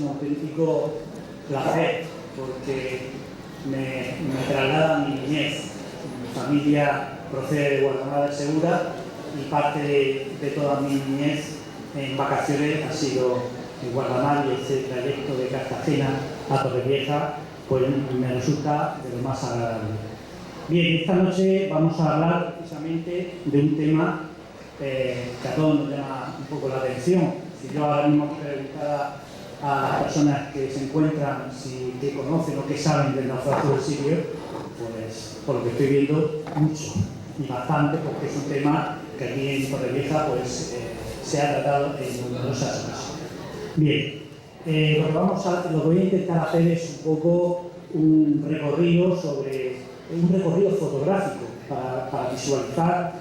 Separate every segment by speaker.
Speaker 1: un auténtico placer porque me traslada a mi niñez. Mi familia procede de Guardamar del Segura y parte de toda mi niñez en vacaciones ha sido en Guardamar, y este trayecto de Cartagena a Torrevieja pues me resulta de lo más agradable. Bien, esta noche vamos a hablar precisamente de un tema que a todos nos llama un poco la atención. Si yo ahora mismo preguntara a las personas que se encuentran qué conocen o qué saben del naufragio del Sirio, pues por lo que estoy viendo, mucho y bastante, porque es un tema que aquí en Torrevieja pues, se ha tratado en numerosas ocasiones. Bien, lo que voy a intentar hacer es un poco un recorrido fotográfico para visualizar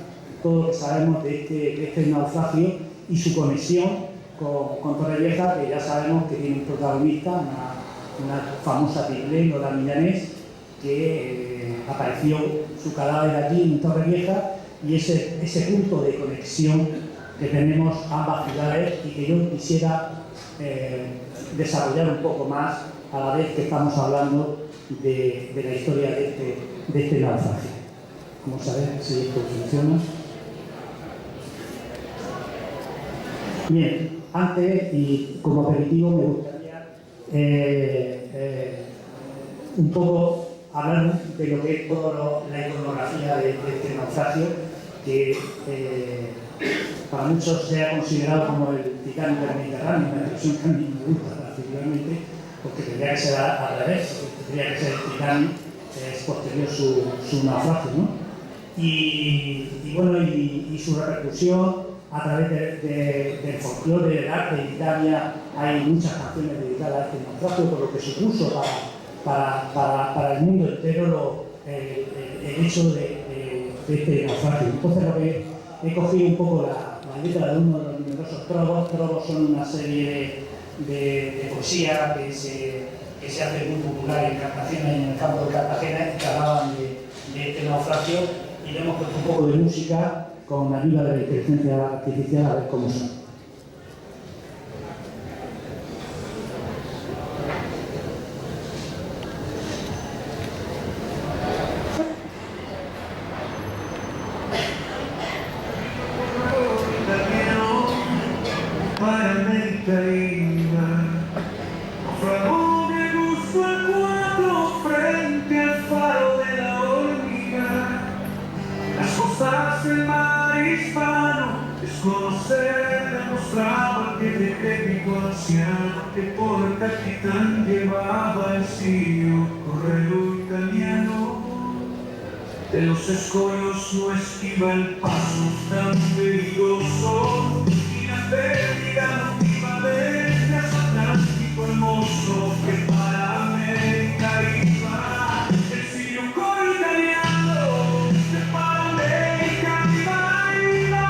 Speaker 1: todo lo que sabemos de este naufragio y su conexión con Torrevieja, que ya sabemos que tiene un protagonista, una famosa tigré, Lola Millanés, que apareció su cadáver allí en Torrevieja, y ese punto de conexión que tenemos ambas ciudades y que yo quisiera desarrollar un poco más a la vez que estamos hablando de la historia de este naufragio. Vamos a ver si esto funciona. Bien, antes y como aperitivo me gustaría un poco hablar de lo que es toda la iconografía de este naufragio, que para muchos se ha considerado como el Titanic del Mediterráneo, una expresión que a mí me gusta particularmente, porque tendría que ser al revés, tendría que ser el Titanic posterior su naufragio, ¿no? Y bueno, y su repercusión a través del folclore, del arte. En Italia hay muchas canciones dedicadas a este naufragio, por lo que supuso para el mundo entero el hecho de este naufragio. Entonces lo que he cogido un poco la letra de uno de los numerosos trovos. Trovos son una serie de poesía que se hace muy popular en Cartagena y en el campo de Cartagena, y que hablaban de este naufragio, y le hemos puesto un poco de música con la ayuda de la inteligencia artificial a ver cómo son.
Speaker 2: Que por el capitán llevaba el Sirio, correo italiano. De los escollos no esquiva el paso tan peligroso, y la pérdida no iba desde Atlántico hermoso, que para América iba el Sirio correo italiano, que para América iba,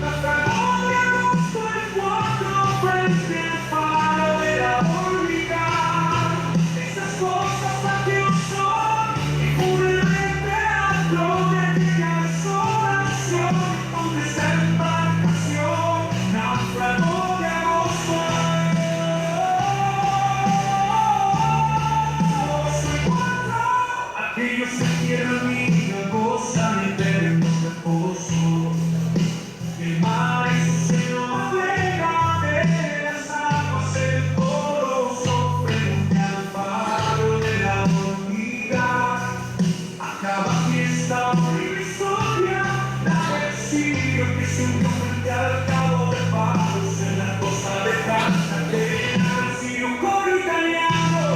Speaker 2: la fragó de agosto el 4 frente al faro de la órbita. Esas cosas aquí no son, y puramente hablo de aquella desolación, donde esa embarcación naufragó de agosto. Soy cuatro, aquellos que quieren una cosa de eterno reposo. El mar y su cielo navega de las aguas el poroso, frente al faro de la hormiga. Acaba aquí esta horrible historia, la del Sirio que se hundió frente al cabo de Palos en la costa de Cartagena. El Sirio correo italiano,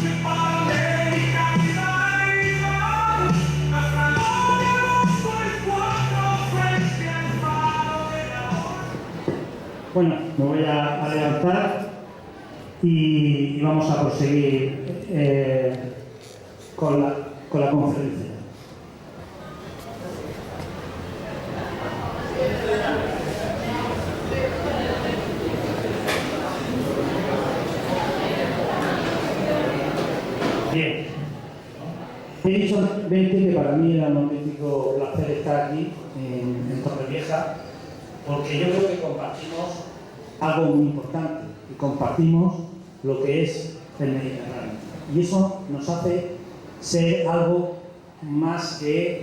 Speaker 2: que para América iba, naufragó de agosto el 4 frente al faro de la hormiga.
Speaker 1: Bueno, me voy a levantar y vamos a proseguir con la conferencia. Bien, he dicho anteriormente que para mí era un auténtico placer estar aquí en Torrevieja, porque yo creo que compartimos algo muy importante, y compartimos lo que es el Mediterráneo. Y eso nos hace ser algo más que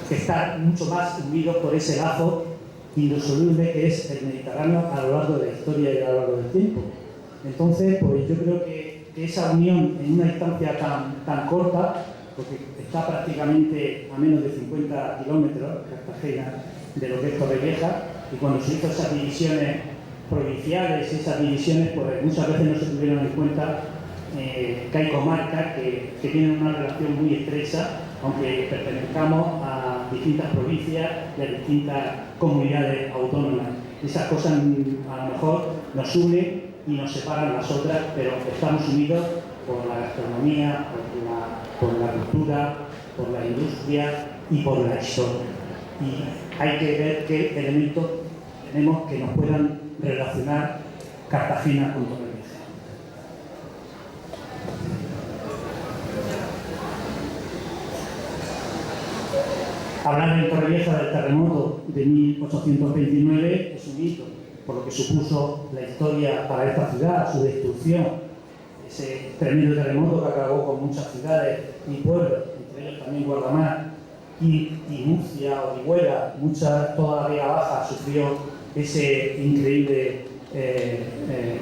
Speaker 1: estar mucho más unidos por ese lazo indisoluble que es el Mediterráneo a lo largo de la historia y a lo largo del tiempo. Entonces, pues yo creo que esa unión en una distancia tan corta, porque está prácticamente a menos de 50 kilómetros Cartagena de lo que es Torrevieja, y cuando se hizo esas divisiones provinciales, esas divisiones, pues muchas veces no se tuvieron en cuenta que hay comarcas que tienen una relación muy estrecha, aunque pertenezcamos a distintas provincias y a distintas comunidades autónomas. Esas cosas a lo mejor nos unen y nos separan las otras, pero estamos unidos por la gastronomía, por la cultura, por la industria y por la historia. Y hay que ver qué elementos tenemos que nos puedan relacionar Cartagena con Torrevieja. Hablar en Torrevieja del terremoto de 1829 es un hito, por lo que supuso la historia para esta ciudad, su destrucción, ese tremendo terremoto que acabó con muchas ciudades y pueblos, entre ellos también Guardamar y Murcia, Orihuela, toda la Vega Baja sufrió esa increíble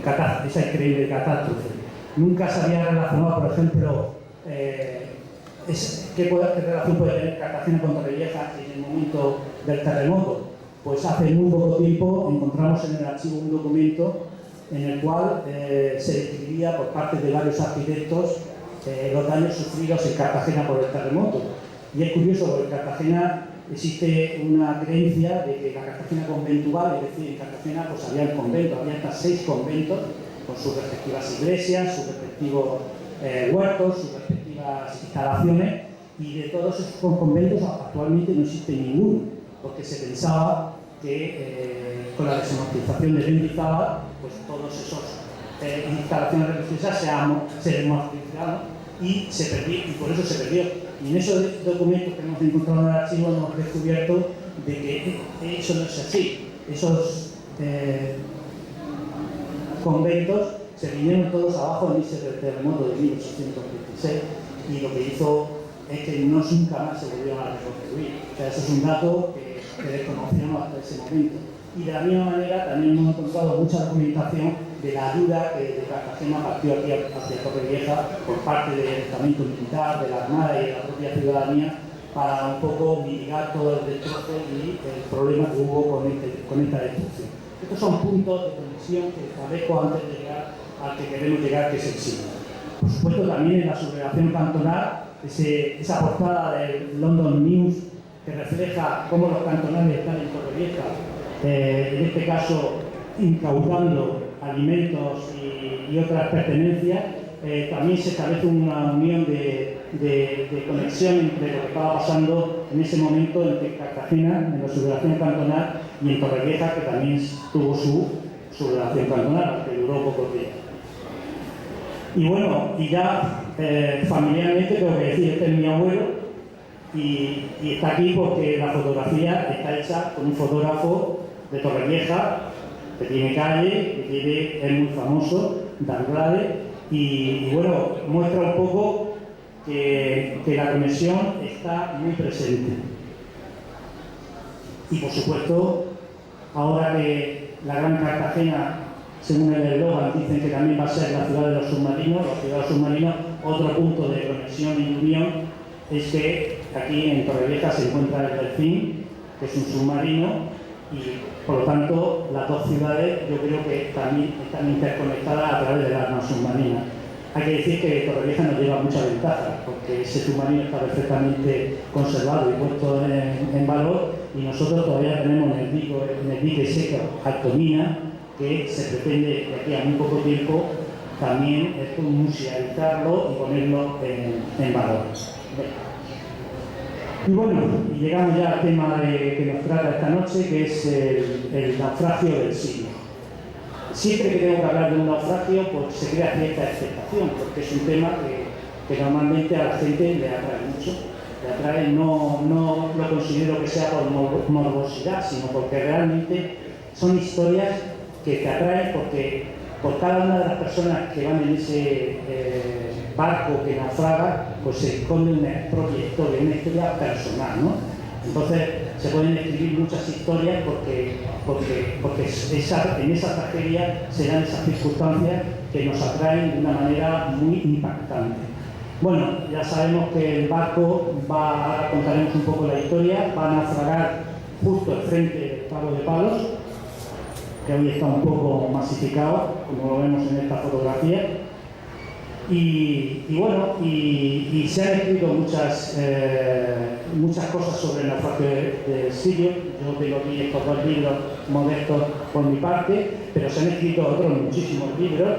Speaker 1: catástrofe. Nunca se había relacionado, por ejemplo, ¿qué relación puede tener Cartagena con Torrevieja en el momento del terremoto? Pues hace muy poco tiempo encontramos en el archivo un documento en el cual se describía por parte de varios arquitectos los daños sufridos en Cartagena por el terremoto. Y es curioso porque en Cartagena existe una creencia de que la Cartagena conventual, es decir, en Cartagena pues había el convento, había hasta 6 conventos con sus respectivas iglesias, sus respectivos huertos, sus respectivas instalaciones, y de todos esos conventos actualmente no existe ninguno, porque se pensaba que con la desamortización de Mendizábal, pues todas esas instalaciones religiosas se desamortizaron y se perdió, y por eso se perdió. Y en esos documentos que hemos encontrado en el archivo hemos descubierto de que eso no es así. Esos conventos se vinieron todos abajo en ese terremoto de 1826, y lo que hizo es que nunca más se volvieron a reconstruir. O sea, eso es un dato que desconocíamos hasta ese momento. Y de la misma manera también hemos encontrado mucha documentación de la ayuda que de Cartagena partió aquí hacia Torrevieja por parte del estamento militar, de la Armada y de la propia ciudadanía, para un poco mitigar todo el destrozo y el problema que hubo con esta destrucción. Estos son puntos de conexión que establezco antes de llegar al que queremos llegar, que es el siglo. Por supuesto, también en la sublevación cantonal, esa portada del London News que refleja cómo los cantonales están en Torrevieja, en este caso incautando alimentos y otras pertenencias, también se establece una unión de conexión entre lo que estaba pasando en ese momento entre Cartagena, en la sublevación cantonal, y en Torrevieja, que también tuvo su sublevación cantonal, que duró pocos días. Y bueno, y ya familiarmente tengo que decir, este es mi abuelo, y está aquí porque la fotografía está hecha con un fotógrafo de Torrevieja, que tiene calle, que es muy famoso, de Andrade, y bueno, muestra un poco que la conexión está muy presente. Y por supuesto, ahora que la Gran Cartagena, según el eslogan, dicen que también va a ser la ciudad de los submarinos, otro punto de conexión y unión es que aquí en Torrevieja se encuentra el Delfín, que es un submarino, y por lo tanto las dos ciudades yo creo que también están interconectadas a través del arma submarina. Hay que decir que Torrevieja nos lleva mucha ventaja, porque ese submarino está perfectamente conservado y puesto en valor, y nosotros todavía tenemos en el dique seco Altomina, que se pretende de aquí a muy poco tiempo también musealizarlo y ponerlo en valor. Y bueno, y llegamos ya al tema que nos trata esta noche, que es el naufragio del siglo. Siempre que tengo que hablar de un naufragio, pues se crea cierta expectación, porque es un tema que normalmente a la gente le atrae mucho. Le atrae, no lo considero que sea por morbosidad, sino porque realmente son historias que te atraen porque por cada una de las personas que van en ese barco que naufraga, pues se esconde una propia historia, una historia personal, ¿no? Entonces se pueden escribir muchas historias porque en esa tragedia se dan esas circunstancias que nos atraen de una manera muy impactante. Bueno, ya sabemos que el barco ahora contaremos un poco la historia, va a naufragar justo al frente del Cabo de Palos, que hoy está un poco masificado, como lo vemos en esta fotografía. Y se han escrito muchas cosas sobre el naufragio del Sirio. Yo tengo aquí estos dos libros modestos por mi parte, pero se han escrito otros muchísimos libros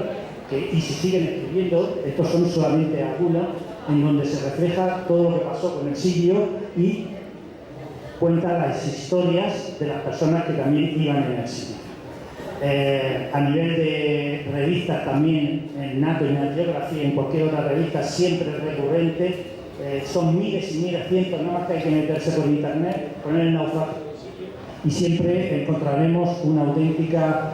Speaker 1: y se siguen escribiendo. Estos son solamente algunos, en donde se refleja todo lo que pasó con el Sirio y cuenta las historias de las personas que también iban en el Sirio. A nivel de revistas también, en NATO y Nat Geography, en cualquier otra revista, siempre recurrente, son miles y miles, cientos, nada más que hay que meterse por internet, poner el naufragio y siempre encontraremos una auténtica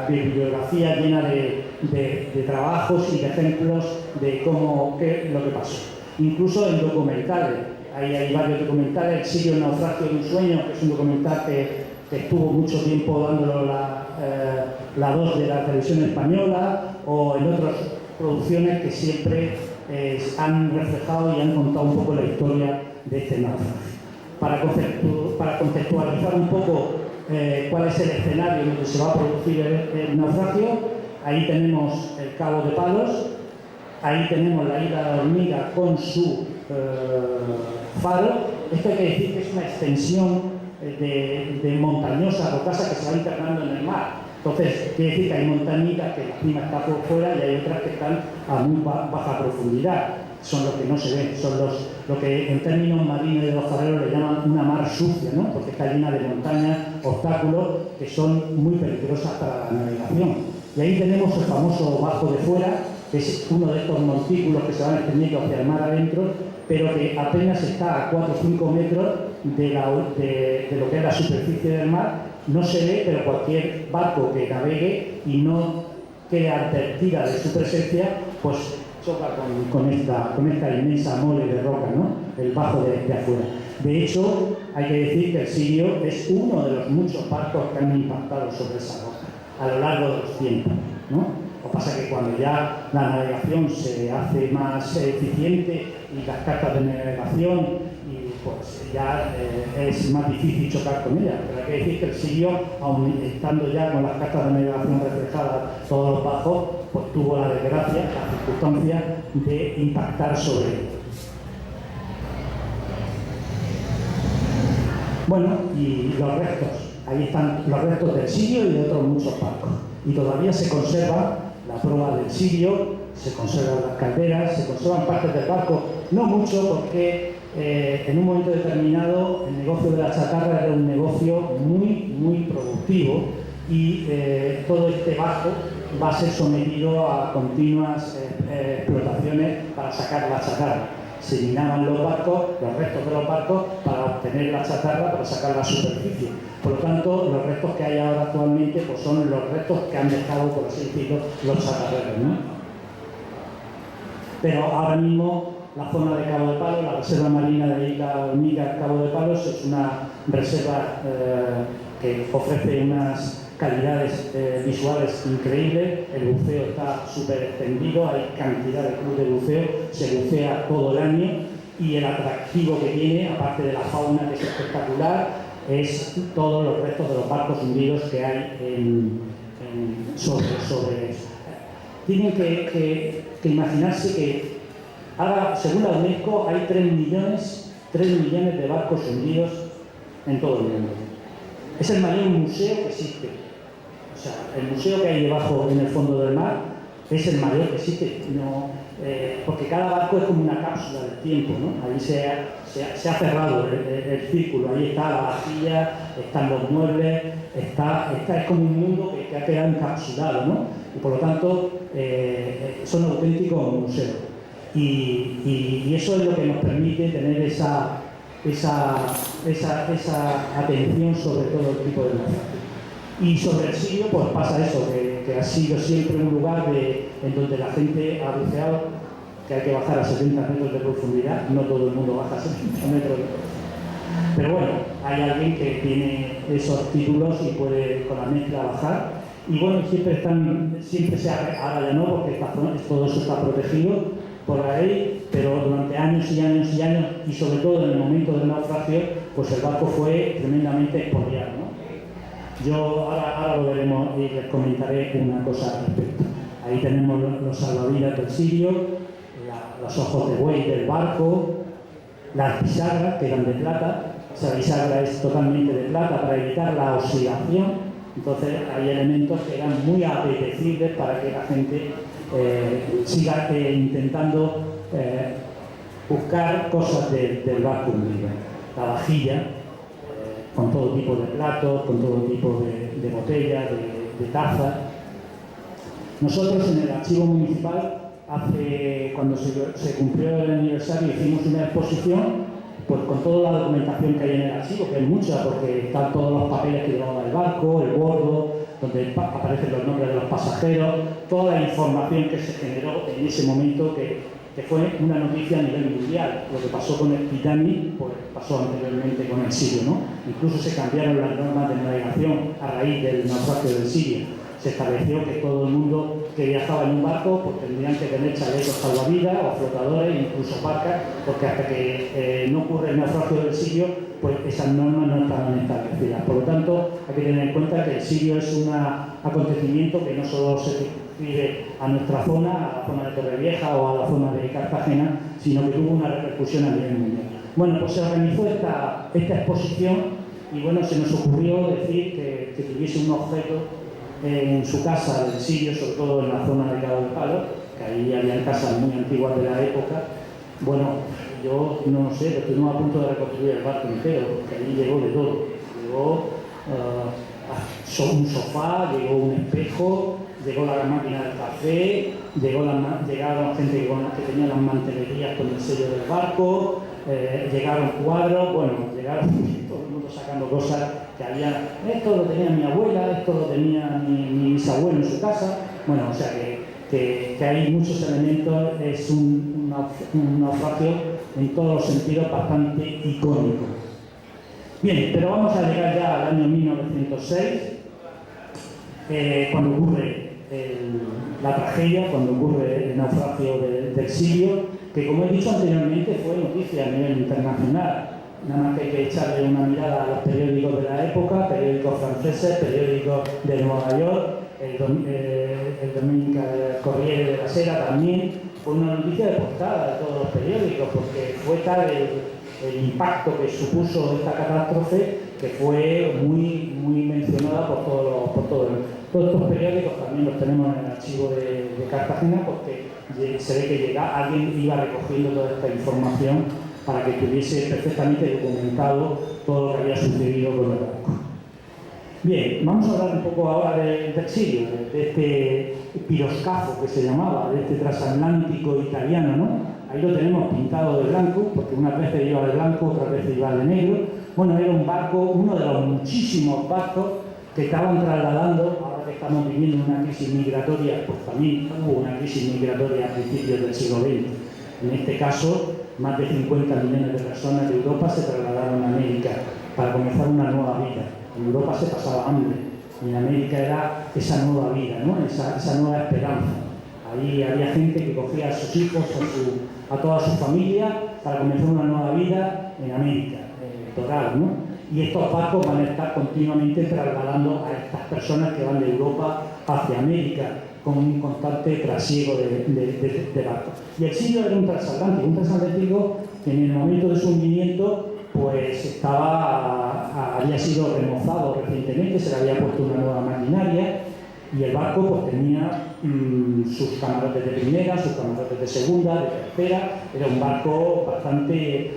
Speaker 1: bibliografía llena de trabajos y de ejemplos de lo que pasó. Incluso en documentales, hay varios documentales. El Sirio, el naufragio de un sueño, que es un documental que estuvo mucho tiempo dándolo la 2 de la televisión española, o en otras producciones que siempre han reflejado y han contado un poco la historia de este naufragio. Para contextualizar un poco cuál es el escenario en el que se va a producir el naufragio, ahí tenemos el Cabo de Palos, ahí tenemos la isla de la Hormiga con su faro. Esto hay que decir que es una extensión de montañosa rocasa que se va internando en el mar. Entonces, quiere decir que hay montañitas que la cima está por fuera y hay otras que están a muy baja profundidad. Son los que no se ven, son lo que en términos marinos y de los fareros le llaman una mar sucia, ¿no? Porque está llena de montañas, obstáculos que son muy peligrosas para la navegación. Y ahí tenemos el famoso Bajo de Fuera, que es uno de estos montículos que se van extendiendo hacia el mar adentro, pero que apenas está a 4 o 5 metros de lo que es la superficie del mar. No se ve, pero cualquier barco que navegue y no quede advertida de su presencia, pues choca con esta inmensa mole de roca, ¿no? El bajo de afuera. De hecho, hay que decir que el Sirio es uno de los muchos barcos que han impactado sobre esa roca a lo largo de los tiempos, ¿no? Lo que pasa es que cuando ya la navegación se hace más eficiente y las cartas de navegación, pues ya es más difícil chocar con ella. Pero hay que decir que el Sirio, aun estando ya con las cartas de navegación reflejadas todos los bajos, pues tuvo la desgracia, la circunstancia de impactar sobre él. Bueno, y los restos. Ahí están los restos del Sirio y de otros muchos barcos. Y todavía se conserva la proa del Sirio, se conservan las calderas, se conservan partes del barco. No mucho, porque en un momento determinado el negocio de la chatarra era un negocio muy productivo y todo este barco va a ser sometido a continuas explotaciones para sacar la chatarra. Se minaban los barcos, los restos de los barcos, para obtener la chatarra, para sacar la superficie. Por lo tanto, los restos que hay ahora actualmente pues son los restos que han dejado, por así decirlo, los chatarreros, ¿no? Pero ahora mismo la zona de Cabo de Palos, la reserva marina de Isla Hormiga, Cabo de Palos, es una reserva que ofrece unas calidades visuales increíbles. El buceo está súper extendido, hay cantidad de clubes de buceo, se bucea todo el año y el atractivo que tiene, aparte de la fauna que es espectacular, es todos los restos de los barcos hundidos que hay sobre eso. Tienen que imaginarse que ahora, según la UNESCO, hay 3 millones de barcos hundidos en todo el mundo. Es el mayor museo que existe. O sea, el museo que hay debajo en el fondo del mar es el mayor que existe. No, porque cada barco es como una cápsula del tiempo, ¿no? Ahí se ha cerrado el círculo. Ahí está la vajilla, están los muebles, es como un mundo que ha quedado encapsulado, ¿no? Y por lo tanto, son auténticos museos. Y eso es lo que nos permite tener esa atención sobre todo el tipo de naufragio. Y sobre el Sirio, pues pasa eso, que ha sido siempre un lugar en donde la gente ha buceado, que hay que bajar a 70 metros de profundidad. No todo el mundo baja a 70 metros de profundidad. Pero bueno, hay alguien que tiene esos títulos y puede con la mezcla bajar. Y bueno, siempre ahora ya no, porque todo eso está protegido por la ley, pero durante años y años y años, y sobre todo en el momento del naufragio, pues el barco fue tremendamente expoliado, ¿no? Yo ahora lo veremos y les comentaré una cosa al respecto. Ahí tenemos los salvavidas del Sirio, los ojos de buey del barco, las bisagras que eran de plata. Esa bisagra es totalmente de plata para evitar la oxidación. Entonces hay elementos que eran muy apetecibles para que la gente siga intentando buscar cosas del barco hundido. La vajilla, con todo tipo de platos, con todo tipo de botellas, de tazas. Nosotros en el archivo municipal, cuando se cumplió el aniversario, hicimos una exposición pues con toda la documentación que hay en el archivo, que es mucha, porque están todos los papeles que llevaba el barco, el bordo, donde aparecen los nombres de los pasajeros, toda la información que se generó en ese momento, que fue una noticia a nivel mundial. Lo que pasó con el Titanic, pues pasó anteriormente con el Sirio, ¿no? Incluso se cambiaron las normas de navegación a raíz del naufragio del Sirio. Se estableció que todo el mundo que viajaba en un barco pues tendrían que tener chalecos salvavidas o flotadores, incluso barcas, porque hasta que no ocurre el naufragio del Sirio, pues esas normas no estaban establecidas. Por lo tanto, hay que tener en cuenta que el Sirio es un acontecimiento que no solo se refiere a nuestra zona, a la zona de Torrevieja o a la zona de Cartagena, sino que tuvo una repercusión a nivel mundial. Bueno, pues se organizó esta exposición y bueno, se nos ocurrió decir que tuviese un objeto en su casa del Sirio, sobre todo en la zona de Cabo de Palo, que ahí había casas muy antiguas de la época. Bueno, yo no sé, pero estuvimos a punto de reconstruir el barco entero, porque ahí llegó de todo. Llegó un sofá, llegó un espejo, llegó la máquina del café, llegaron gente que tenía las mantelerías con el sello del barco, llegaron cuadros, bueno, llegaron todo el mundo sacando cosas que había. Esto lo tenía mi abuela, esto lo tenía mi bisabuelo en su casa. Bueno, o sea que hay muchos elementos, es un naufragio en todos los sentidos bastante icónico. Bien, pero vamos a llegar ya al año 1906, cuando ocurre la tragedia, cuando ocurre el naufragio del Sirio, que como he dicho anteriormente fue noticia a nivel internacional. Nada más que hay que echarle una mirada a los periódicos de la época, periódicos franceses, periódicos de Nueva York, el Dominica Corriere de la Sera también. Fue una noticia de portada de todos los periódicos, porque fue tal el impacto que supuso esta catástrofe que fue muy mencionada por todos estos periódicos. También los tenemos en el archivo de Cartagena, porque se ve que alguien iba recogiendo toda esta información para que tuviese perfectamente documentado todo lo que había sucedido con el barco. Bien, vamos a hablar un poco ahora del Sirio, de este piroscafo que se llamaba, de este transatlántico italiano, ¿no? Ahí lo tenemos pintado de blanco, porque unas veces iba de blanco, otras veces iba de negro. Bueno, era un barco, uno de los muchísimos barcos que estaban trasladando, ahora que estamos viviendo una crisis migratoria, pues también hubo una crisis migratoria a principios del siglo XX. En este caso, más de 50 millones de personas de Europa se trasladaron a América para comenzar una nueva vida. En Europa se pasaba hambre, en América era esa nueva vida, ¿no? esa nueva esperanza. Ahí había gente que cogía a sus hijos, a toda su familia, para comenzar una nueva vida en América, Doral, ¿no? Y estos barcos van a estar continuamente trasladando a estas personas que van de Europa hacia América, con un constante trasiego de barcos. Y el Sirio era un transatlántico que en el momento de su hundimiento pues había sido remozado recientemente, se le había puesto una nueva maquinaria y el barco pues tenía sus camarotes de primera, sus camarotes de segunda, de tercera. Era un barco bastante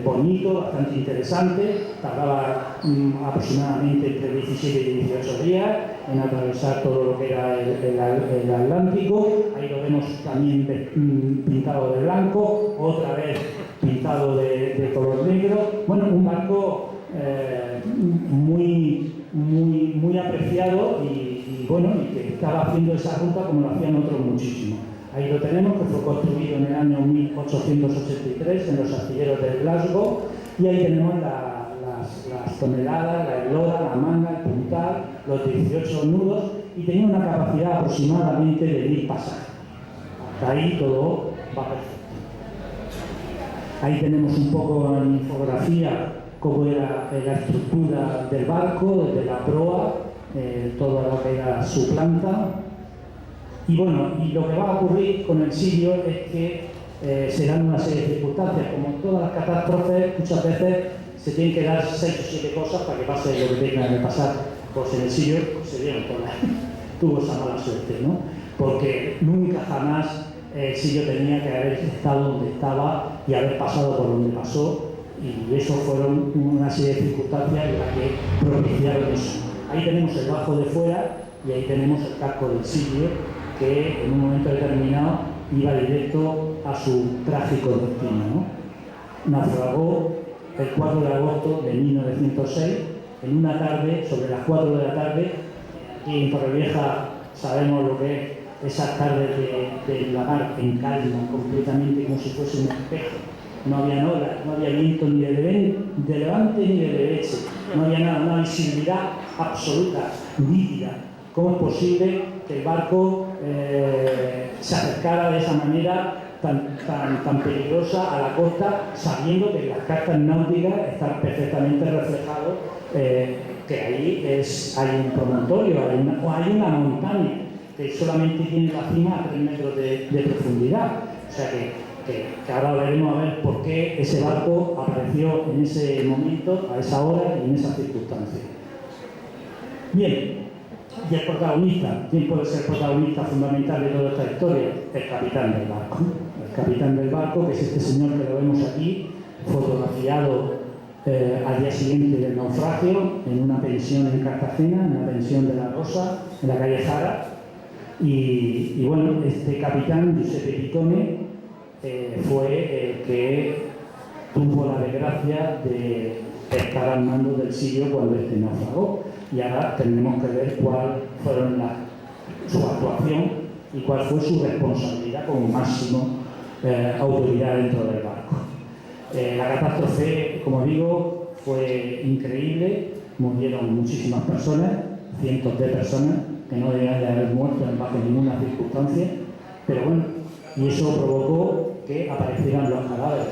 Speaker 1: bonito, bastante interesante. Tardaba aproximadamente entre 17 y 18 días en atravesar todo lo que era el Atlántico. Ahí lo vemos también pintado de blanco, otra vez pintado de color negro. Bueno, un barco muy muy apreciado y bueno, y que estaba haciendo esa ruta como lo hacían otros muchísimos. Ahí lo tenemos, que fue construido en el año 1883 en los astilleros de Glasgow, y ahí tenemos las toneladas, la eslora, la manga, el puntal, los 18 nudos, y tenía una capacidad aproximadamente de 1000 pasajes. Hasta ahí todo va perfecto. Ahí tenemos un poco en infografía cómo era la estructura del barco, desde la proa, toda lo que era su planta. Y bueno, y lo que va a ocurrir con el Sirio es que se dan una serie de circunstancias. Como en todas las catástrofes, muchas veces se tienen que dar 6 o 7 cosas para que pase lo que tenga que pasar. Pues en el Sirio se dieron todas. Tuvo esa mala suerte, ¿no? Porque nunca jamás el Sirio tenía que haber estado donde estaba y haber pasado por donde pasó, y eso fueron una serie de circunstancias en las que propiciaron eso. Ahí tenemos el bajo de fuera y ahí tenemos el casco del Sirio, que en un momento determinado iba directo a su trágico destino, ¿no? Naufragó el 4 de agosto de 1906, en una tarde, sobre las 4 de la tarde. Aquí en Torrevieja sabemos lo que es esas tardes de la mar en calma, completamente como si fuese un espejo. No había olas, no había viento ni de levante ni de derecha, no había nada, una visibilidad absoluta, nítida. ¿Cómo es posible que el barco se acercara de esa manera tan peligrosa a la costa, sabiendo que en las cartas náuticas está perfectamente reflejado que ahí hay un promontorio, hay una montaña que solamente tiene la cima a 3 metros de profundidad? O sea que ahora veremos a ver por qué ese barco apareció en ese momento, a esa hora y en esas circunstancias. Bien, y el protagonista, ¿quién puede ser el protagonista fundamental de toda esta historia? El capitán del barco. El capitán del barco, que es este señor que lo vemos aquí, fotografiado al día siguiente del naufragio, en una pensión en Cartagena, en la pensión de la Rosa, en la calle Zara. Y bueno, este capitán, Giuseppe Pitone, fue el que tuvo la desgracia de estar al mando del Sirio cuando este naufragó. Y ahora tendremos que ver cuál fueron su actuación y cuál fue su responsabilidad como máximo autoridad dentro del barco. La catástrofe, como digo, fue increíble. Murieron muchísimas personas, cientos de personas que no debían de haber muerto bajo ninguna circunstancia, pero bueno, y eso provocó que aparecieran los cadáveres.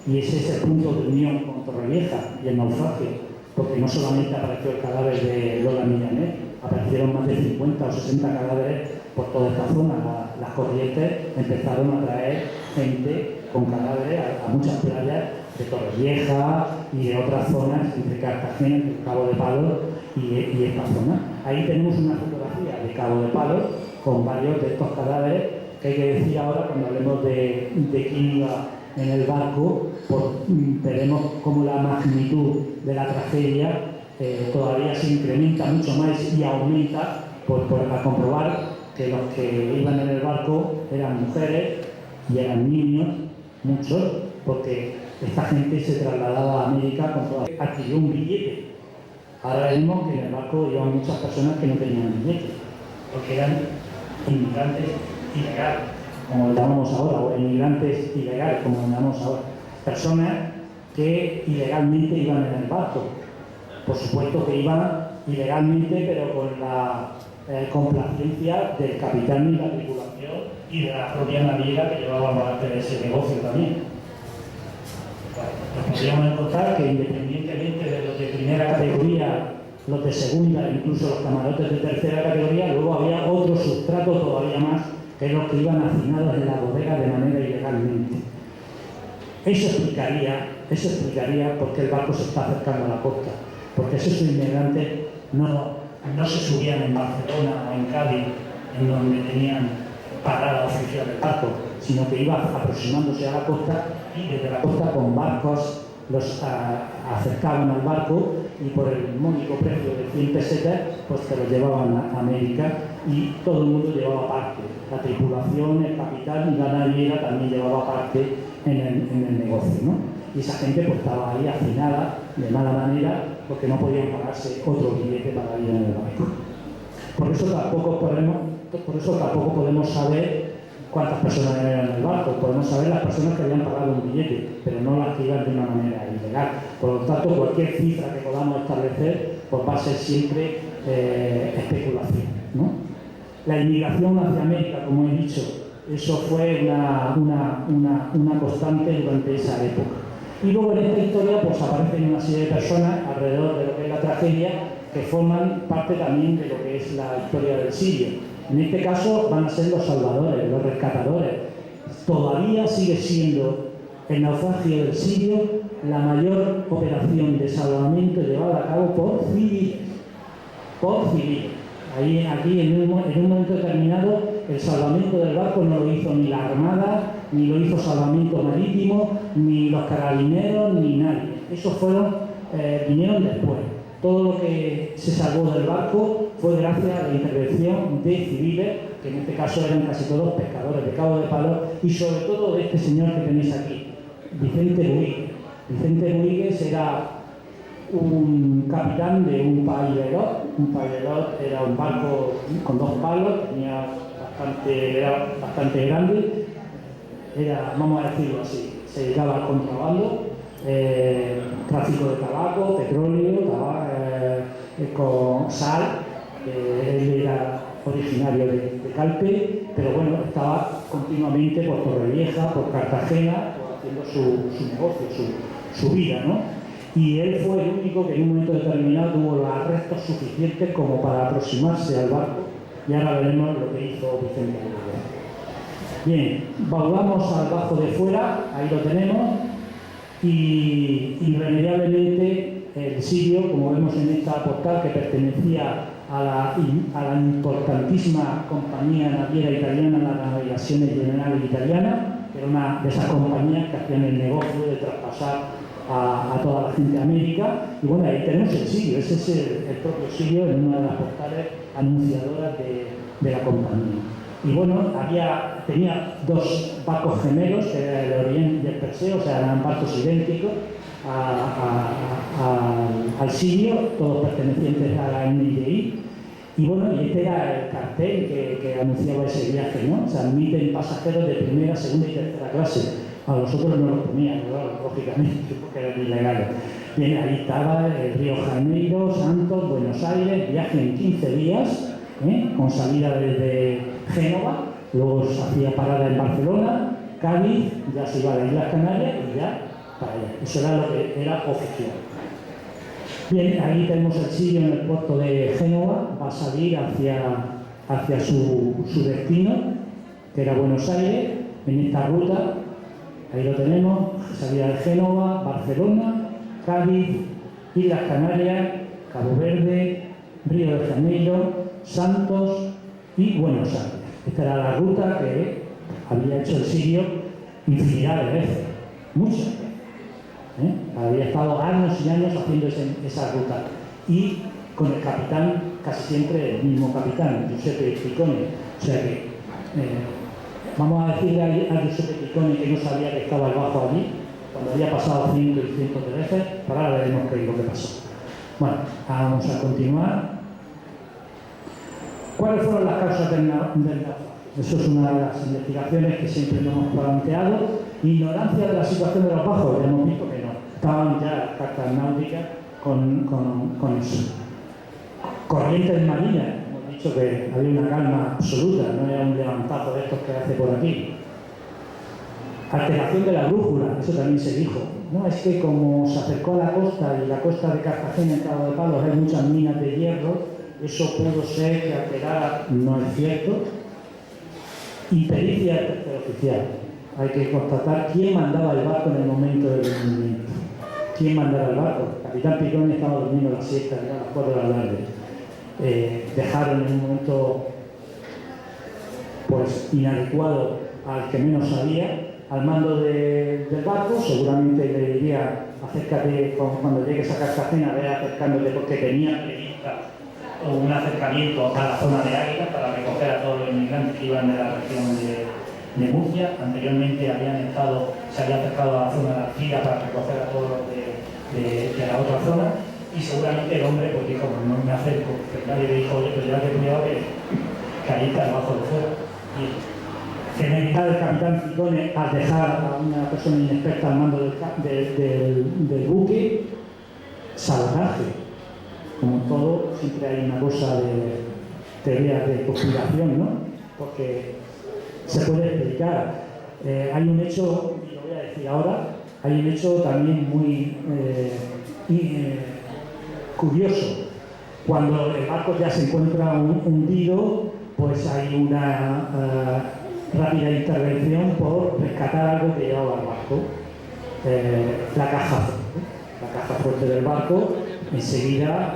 Speaker 1: Y ese es el punto de unión con Torrevieja y el naufragio, porque no solamente apareció el cadáver de Lola Millanet, aparecieron más de 50 o 60 cadáveres por toda esta zona. Las corrientes empezaron a traer gente con cadáveres a muchas playas de Torrevieja y de otras zonas, entre Cartagena, entre Cabo de Palos y esta zona. Ahí tenemos una fotografía de Cabo de Palos con varios de estos cadáveres, que hay que decir ahora, cuando hablemos de quién iba en el barco, pues veremos cómo la magnitud de la tragedia todavía se incrementa mucho más y aumenta, pues para comprobar que los que iban en el barco eran mujeres y eran niños, muchos, porque esta gente se trasladaba a América con toda... adquirió un billete. Ahora vemos que en el barco iban muchas personas que no tenían billete, porque eran inmigrantes ilegales, como lo llamamos ahora, o inmigrantes ilegales, como lo llamamos ahora. Personas que ilegalmente iban en el barco. Por supuesto que iban ilegalmente, pero con la complacencia del capitán y la tripulación y de la propia naviera que llevaban parte de ese negocio también. Nos podríamos encontrar que independientemente de los de primera categoría, los de segunda, incluso los camarotes de tercera categoría, luego había otro sustrato todavía más, que es los que iban hacinados en la bodega de manera ilegalmente. Eso explicaría por qué el barco se está acercando a la costa, porque esos inmigrantes no se subían en Barcelona o en Cádiz, en donde tenían parada oficial el barco, sino que iba aproximándose a la costa, y desde la costa con barcos los acercaban al barco, y por el módico precio de 100 pesetas pues se los llevaban a América, y todo el mundo llevaba parte. La tripulación, el capitán y la naviera también llevaba parte en el negocio, ¿no? Y esa gente pues estaba ahí hacinada de mala manera, porque no podían pagarse otro billete para ir en el barco. Por eso tampoco podemos saber cuántas personas eran en el barco. Podemos saber las personas que habían pagado un billete, pero no las que iban de una manera ilegal. Por lo tanto, cualquier cifra que podamos establecer pues va a ser siempre especulación, ¿no? La inmigración hacia América, como he dicho, eso fue una constante durante esa época. Y luego en esta historia pues aparecen una serie de personas alrededor de lo que es la tragedia que forman parte también de lo que es la historia del Sirio. En este caso van a ser los salvadores, los rescatadores. Todavía sigue siendo el naufragio del Sirio la mayor operación de salvamento llevada a cabo por civiles. Aquí en un momento determinado el salvamento del barco no lo hizo ni la Armada, ni lo hizo Salvamento Marítimo, ni los carabineros, ni nadie. Esos vinieron después. Todo lo que se salvó del barco fue gracias a la intervención de civiles, que en este caso eran casi todos pescadores de Cabo de Palos, y sobre todo de este señor que tenéis aquí, Vicente Buígues. Vicente Buígues era un capitán de un pailelot. Un pailelot era un barco con 2 palos, era bastante grande, vamos a decirlo así, se dedicaba al contrabando, tráfico de tabaco, petróleo, con sal. Él era originario de Calpe, pero bueno, estaba continuamente por Torrevieja, por Cartagena, haciendo su negocio, su vida, ¿no? Y él fue el único que en un momento determinado tuvo los arrestos suficientes como para aproximarse al barco, y ahora veremos lo que hizo Vicente Buígues. Bien, volvamos al bajo de fuera, ahí lo tenemos, y irremediablemente el Sirio, como vemos en esta postal, que pertenecía a la importantísima compañía naviera italiana, la Navigazione Generale Italiana, que era una de esas compañías que hacían el negocio de traspasar a toda la gente de América. Y bueno, ahí tenemos el Sirio, ese es el propio Sirio en una de las postales anunciadoras de la compañía. Y bueno, tenía 2 barcos gemelos, que era el Oriente y el Perseo, o sea, eran barcos idénticos al Sirio, todos pertenecientes a la NIDI. Y bueno, y este era el cartel que anunciaba ese viaje, ¿no? Se admiten pasajeros de primera, segunda y tercera clase. A los otros no los ponían, claro, lógicamente, porque eran ilegales. Bien, ahí estaba el Río Janeiro, Santos, Buenos Aires, viaje en 15 días, con salida desde Génova, luego se hacía parada en Barcelona, Cádiz, ya se iba a las Islas Canarias y ya para allá. Eso era lo que era oficial. Bien, ahí tenemos el Sirio en el puerto de Génova, va a salir hacia su destino, que era Buenos Aires, en esta ruta. Ahí lo tenemos, salida de Génova, Barcelona, Cádiz, Islas Canarias, Cabo Verde, Río de Janeiro, Santos y Buenos Aires. Esta era la ruta que había hecho el Sirio infinidad de veces, muchas veces. Había estado años y años haciendo esa ruta. Y con el capitán, casi siempre el mismo capitán, Giuseppe Piccone. O sea que vamos a decirle a Giuseppe Piccone que no sabía que estaba el bajo allí, cuando había pasado cientos y cientos de veces. Para ahora veremos qué es lo que pasó. Bueno, vamos a continuar. ¿Cuáles fueron las causas del naufragio? Eso es una de las investigaciones que siempre nos hemos planteado. Ignorancia de la situación de los bajos, ya hemos visto que no. Estaban ya las cartas náuticas con eso. Corrientes marinas, hemos dicho que había una calma absoluta, no era un levantazo de estos que hace por aquí. Alteración de la brújula, eso también se dijo. No, es que como se acercó a la costa y la costa de Cartagena en Cabo de Palos hay muchas minas de hierro, eso pudo ser que alterara, no es cierto. Impericia del tercer oficial. Hay que constatar quién mandaba el barco en el momento del hundimiento. ¿Quién mandaba el barco? El capitán Piccone estaba durmiendo la siesta, a las 4 de la tarde. Dejaron en un momento pues inadecuado al que menos sabía al mando del barco. Seguramente le diría: acércate cuando llegues a Cartagena, ve acercándote, porque tenía prevista un acercamiento a la zona de Águila para recoger a todos los inmigrantes que iban de la región de Murcia. Anteriormente se había acercado a la zona de Alcira para recoger a todos los de la otra zona. y seguramente el hombre pues dijo, no me acerco, que nadie le dijo, oye, pues ya que cuidado que ahí está el bajo de fuera. Y temeridad del capitán Cicone al dejar a una persona inexperta al mando del buque, sabotaje. Como todo, siempre hay una cosa de teoría de conspiración, ¿no? Porque se puede explicar. Hay un hecho, y lo voy a decir ahora, hay un hecho también muy curioso. Cuando el barco ya se encuentra hundido, pues hay una rápida intervención por rescatar algo que llevaba al barco. La caja fuerte del barco. Enseguida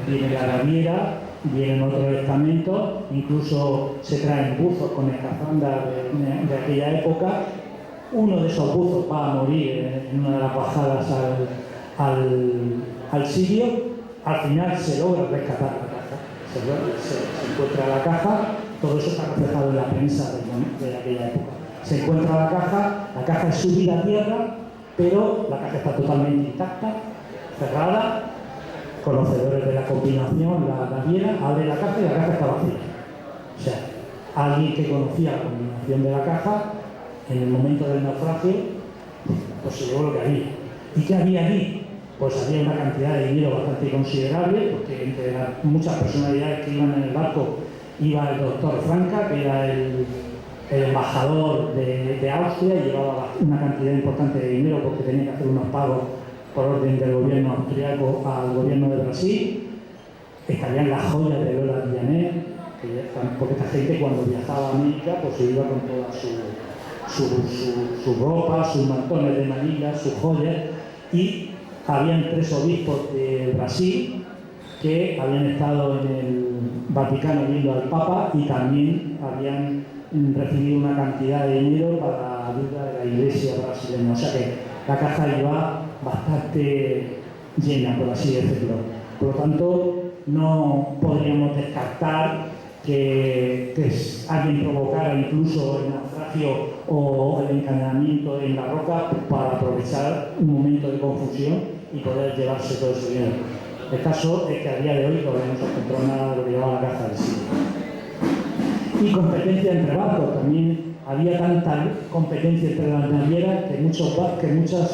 Speaker 1: viene la naviera, vienen otros estamentos, incluso se traen buzos con escafandras de aquella época. Uno de esos buzos va a morir en una de las bajadas al Sirio. Al final se logra rescatar la caja, se encuentra la caja, todo eso está reflejado en la prensa de aquella época. Se encuentra la caja es subida a tierra, pero la caja está totalmente intacta, cerrada. Conocedores de la combinación, la naviera abre la caja y la caja está vacía. O sea, alguien que conocía la combinación de la caja, en el momento del naufragio, pues se llevó lo que había. ¿Y qué había allí? Pues había una cantidad de dinero bastante considerable, porque entre las muchas personalidades que iban en el barco iba el doctor Franca, que era el embajador de Austria, y llevaba una cantidad importante de dinero porque tenía que hacer unos pagos por orden del gobierno austriaco al gobierno de Brasil. Estarían las joyas de Lola Villanet, porque esta gente cuando viajaba a América pues se iba con toda su ropa, sus mantones de manila, sus joyas, y habían 3 obispos de Brasil que habían estado en el Vaticano viendo al Papa y también habían recibido una cantidad de dinero para la ayuda de la Iglesia brasileña. O sea que la caja iba bastante llena, por así decirlo. Por lo tanto, no podríamos descartar que alguien provocara incluso el naufragio o el encadenamiento en la roca para aprovechar un momento de confusión y poder llevarse todo ese dinero. El caso es que a día de hoy todavía no se encontró nada de lo que llevaba la caja del siglo. Y competencia entre barcos. También había tanta competencia entre las navieras que muchos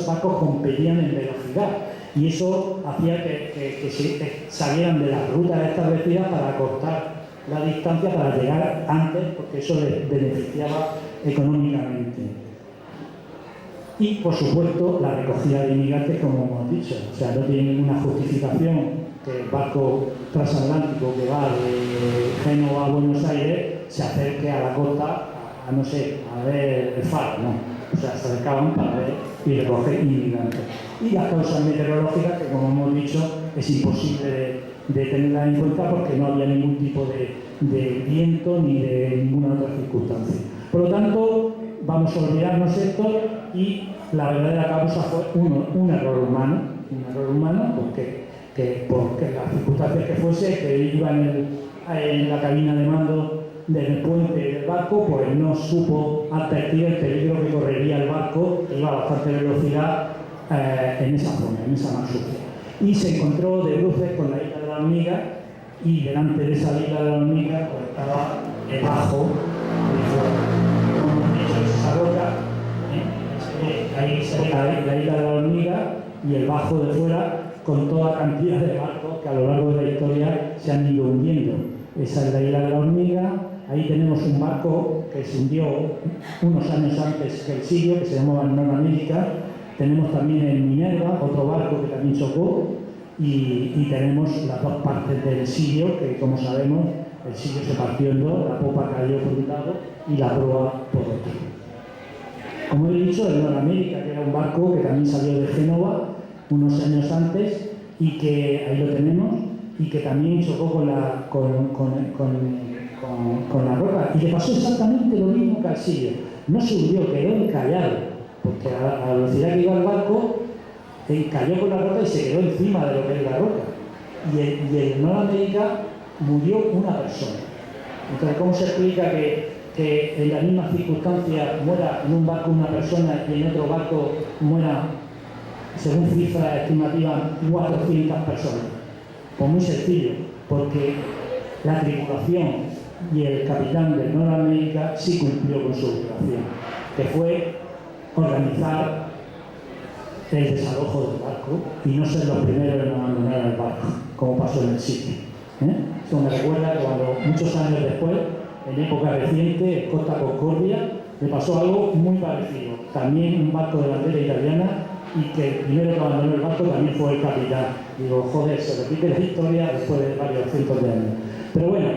Speaker 1: barcos competían en velocidad. Y eso hacía que salieran de las rutas establecidas para acortar la distancia, para llegar antes, porque eso les beneficiaba económicamente. Y, por supuesto, la recogida de inmigrantes, como hemos dicho. O sea, no tiene ninguna justificación que el barco transatlántico que va de Génova a Buenos Aires se acerque a la costa, a ver el faro, no. O sea, se acercaban para ver y recoger inmigrantes. Y las causas meteorológicas, que como hemos dicho, es imposible de tenerlas en cuenta porque no había ningún tipo de viento ni de ninguna otra circunstancia. Por lo tanto, vamos a olvidarnos esto y la verdadera causa fue un error humano, porque las circunstancias que fuese, que iba en la cabina de mando del puente del barco, pues no supo advertir el peligro que correría el barco, que iba a bastante velocidad en esa zona, en esa mar sucia. Y se encontró de bruces con la isla de la Hormiga, y delante de esa isla de la Hormiga pues, estaba el bajo, como hemos dicho, esa roca, ahí se ve la isla de la Hormiga y el bajo de fuera, con toda cantidad de barcos que a lo largo de la historia se han ido hundiendo. Esa es la isla de la Hormiga. Ahí tenemos un barco que se hundió unos años antes que el Sirio, que se llamaba Norteamérica. Tenemos también el Minerva, otro barco que también chocó, y tenemos las dos partes del Sirio, que como sabemos, el Sirio se partió en dos, la popa cayó por un lado y la proa por otro. Como he dicho, el Norteamérica, que era un barco que también salió de Génova unos años antes, y que ahí lo tenemos, y que también chocó con la roca, y le pasó exactamente lo mismo que al Sirio. No se hundió, quedó encallado, porque a la velocidad que iba el barco encalló con la roca y se quedó encima de lo que es la roca. Y en Norteamérica murió una persona. Entonces, ¿cómo se explica que en las mismas circunstancias muera en un barco una persona y en otro barco muera según cifras estimativas, 400 personas. Pues muy sencillo, porque la tripulación y el capitán del Norteamérica sí cumplió con su obligación, que fue organizar el desalojo del barco y no ser los primeros en abandonar el barco, como pasó en el sitio. Esto me recuerda que cuando muchos años después, en época reciente, en Costa Concordia, le pasó algo muy parecido. También un barco de bandera italiana, y que el primero que abandonó el barco también fue el capitán. Digo, joder, se repite la historia después de varios cientos de años. Pero bueno,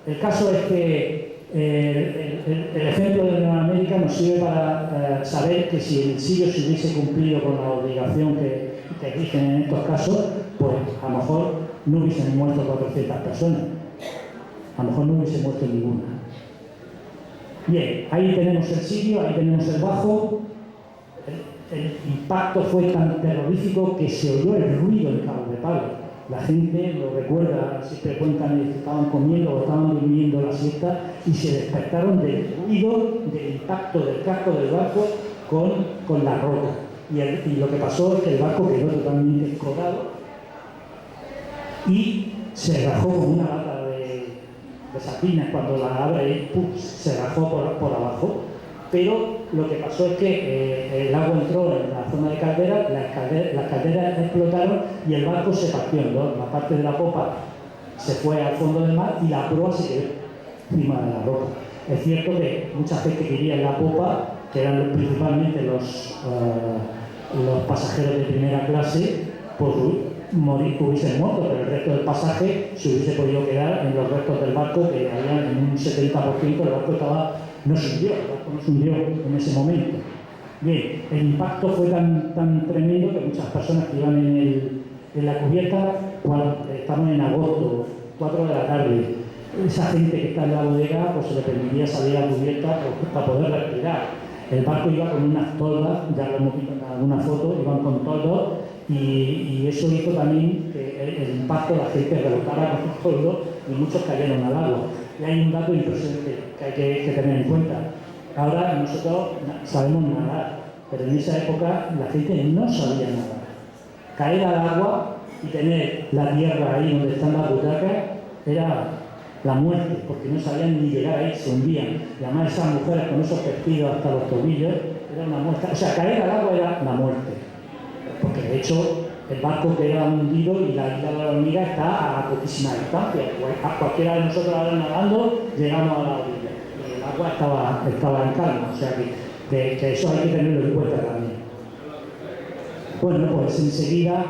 Speaker 1: el caso es que el ejemplo de Nueva América nos sirve para saber que si el Sirio se hubiese cumplido con la obligación que exigen en estos casos, pues a lo mejor no hubiesen muerto 400 personas. A lo mejor no hubiese muerto ninguna. Bien, ahí tenemos el Sirio, ahí tenemos el Bajo. El impacto fue tan terrorífico que se oyó el ruido en Cabo de Palo. La gente lo recuerda, siempre cuentan que estaban comiendo o estaban durmiendo la siesta y se despertaron del ruido, del impacto del casco del barco con la roca. Y lo que pasó es que el barco quedó totalmente escorado y se rajó como una lata de sardinas cuando la abre, se rajó por abajo. Pero lo que pasó es que el agua entró en la zona de caldera, las calderas explotaron y el barco se partió en dos. La parte de la popa se fue al fondo del mar y la proa se quedó encima de la roca. Es cierto que mucha gente que iría en la popa, que eran principalmente los pasajeros de primera clase, pues hubiesen muerto, pero el resto del pasaje se hubiese podido quedar en los restos del barco, que había en un 70%, el barco no se hundió en ese momento. Bien, el impacto fue tan tremendo que muchas personas que iban en la cubierta, estamos en agosto, 4 de la tarde, esa gente que está en la bodega, pues se le permitía salir a la cubierta para poder respirar. El barco iba con unas toldas, ya lo hemos visto en alguna foto, iban con toldos y eso hizo también que el impacto, la gente rebotara con los toldos y muchos cayeron al agua. Y hay un dato impresionante que hay que tener en cuenta. Ahora nosotros sabemos nadar, pero en esa época la gente no sabía nadar. Caer al agua y tener la tierra ahí donde están las butacas era la muerte, porque no sabían ni llegar ahí, se hundían. Y además esas mujeres con esos vestidos hasta los tobillos, era una muerte. O sea, caer al agua era la muerte. Porque de hecho el barco queda hundido y la isla de la hormiga está a poquísima distancia. A cualquiera de nosotros ahora nadando llegamos a la orilla. Y el agua estaba en calma, o sea que eso hay que tenerlo en cuenta también. Bueno, pues enseguida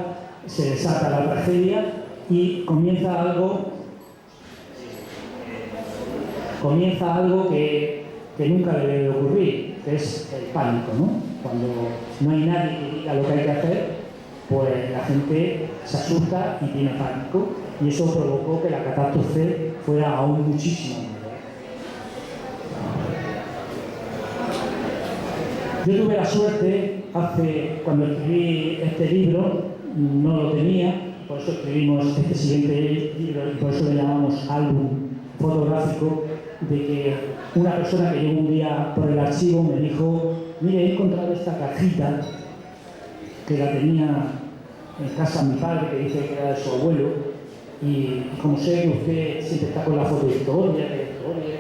Speaker 1: se desata la tragedia y comienza algo que nunca debe de ocurrir, que es el pánico, ¿no? Cuando no hay nadie que diga lo que hay que hacer, pues la gente se asusta y tiene pánico, y eso provocó que la catástrofe fuera aún muchísimo mayor. Yo tuve la suerte, cuando escribí este libro, no lo tenía, por eso escribimos este siguiente libro y por eso le llamamos álbum fotográfico, de que una persona que llegó un día por el archivo me dijo: mire, he encontrado esta cajita que la tenía en casa mi padre, que dice que era de su abuelo, y como sé que usted siempre está con la foto historia,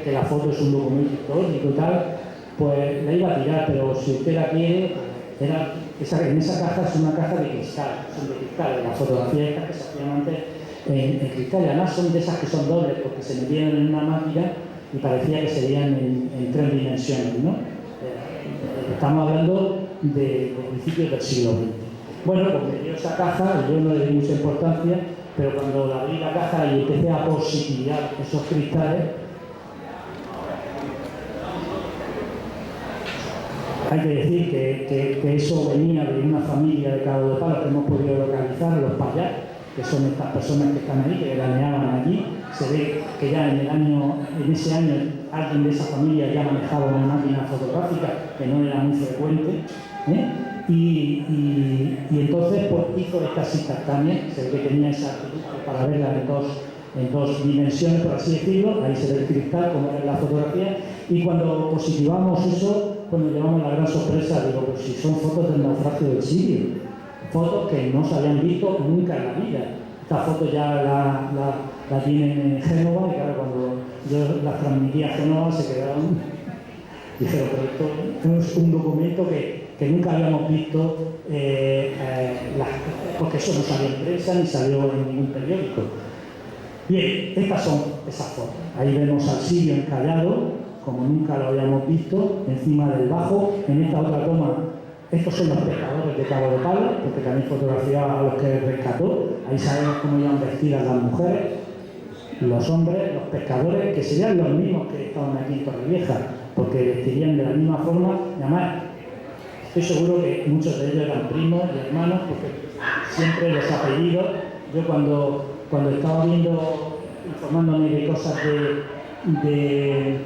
Speaker 1: que la foto es un documento histórico y tal, pues la iba a tirar, pero si usted la quiere, en esa caja es una caja de cristal, son de cristal, las fotografías estas que se hacían antes en cristal, y además son de esas que son dobles, porque se metían en una máquina y parecía que serían en 3 dimensiones, ¿no? Estamos hablando de principios del siglo XX. Bueno, pues me dio esa caja, yo no le di mucha importancia, pero cuando abrí la caja y empecé a posibilitar esos cristales, hay que decir que eso venía de una familia de Cabo de Palo que hemos podido localizar, los Payá, que son estas personas que están ahí, que veraneaban allí. Se ve que ya en ese año alguien de esa familia ya manejaba una máquina fotográfica que no era muy frecuente, y entonces pues hizo estas instantáneas, se ve que tenía esa para verla en dos dimensiones, por así decirlo. Ahí se ve el cristal como era la fotografía, y cuando positivamos eso, pues nos llevamos la gran sorpresa, digo, pues si son fotos del naufragio del Sirio. fotos que no se habían visto nunca en la vida. Esta foto ya la tienen en Génova, y claro, cuando yo las transmití a Génova se quedaron, dijeron, pero esto es un documento que nunca habíamos visto, porque eso no salió en prensa ni salió en ningún periódico. Bien, estas son esas fotos. Ahí vemos al sirio encallado, como nunca lo habíamos visto, encima del bajo. En esta otra toma, estos son los pescadores de Cabo de Palo, porque también fotografiaba a los que rescató. Ahí sabemos cómo iban vestidas las mujeres, los hombres, los pescadores, que serían los mismos que estaban aquí en Torrevieja, porque vestirían de la misma forma. Y además, estoy seguro que muchos de ellos eran primos y hermanos, porque siempre los apellidos, yo cuando estaba informándome de cosas de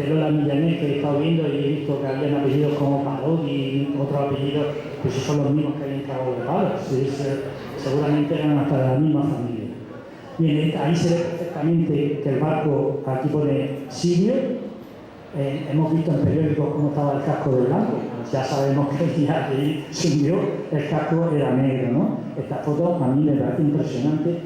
Speaker 1: Lola Millanet, que he estado viendo y he visto que habían apellidos como Parodi y otros apellidos, pues son los mismos que hay en Cabo de Palo, seguramente eran hasta de la misma familia. Bien, ahí se ve perfectamente que el barco, aquí pone sirio. Hemos visto en periódicos cómo estaba el casco del blanco, ya sabemos que el día que se hundió el casco era negro, ¿no? Esta foto a mí me parece impresionante.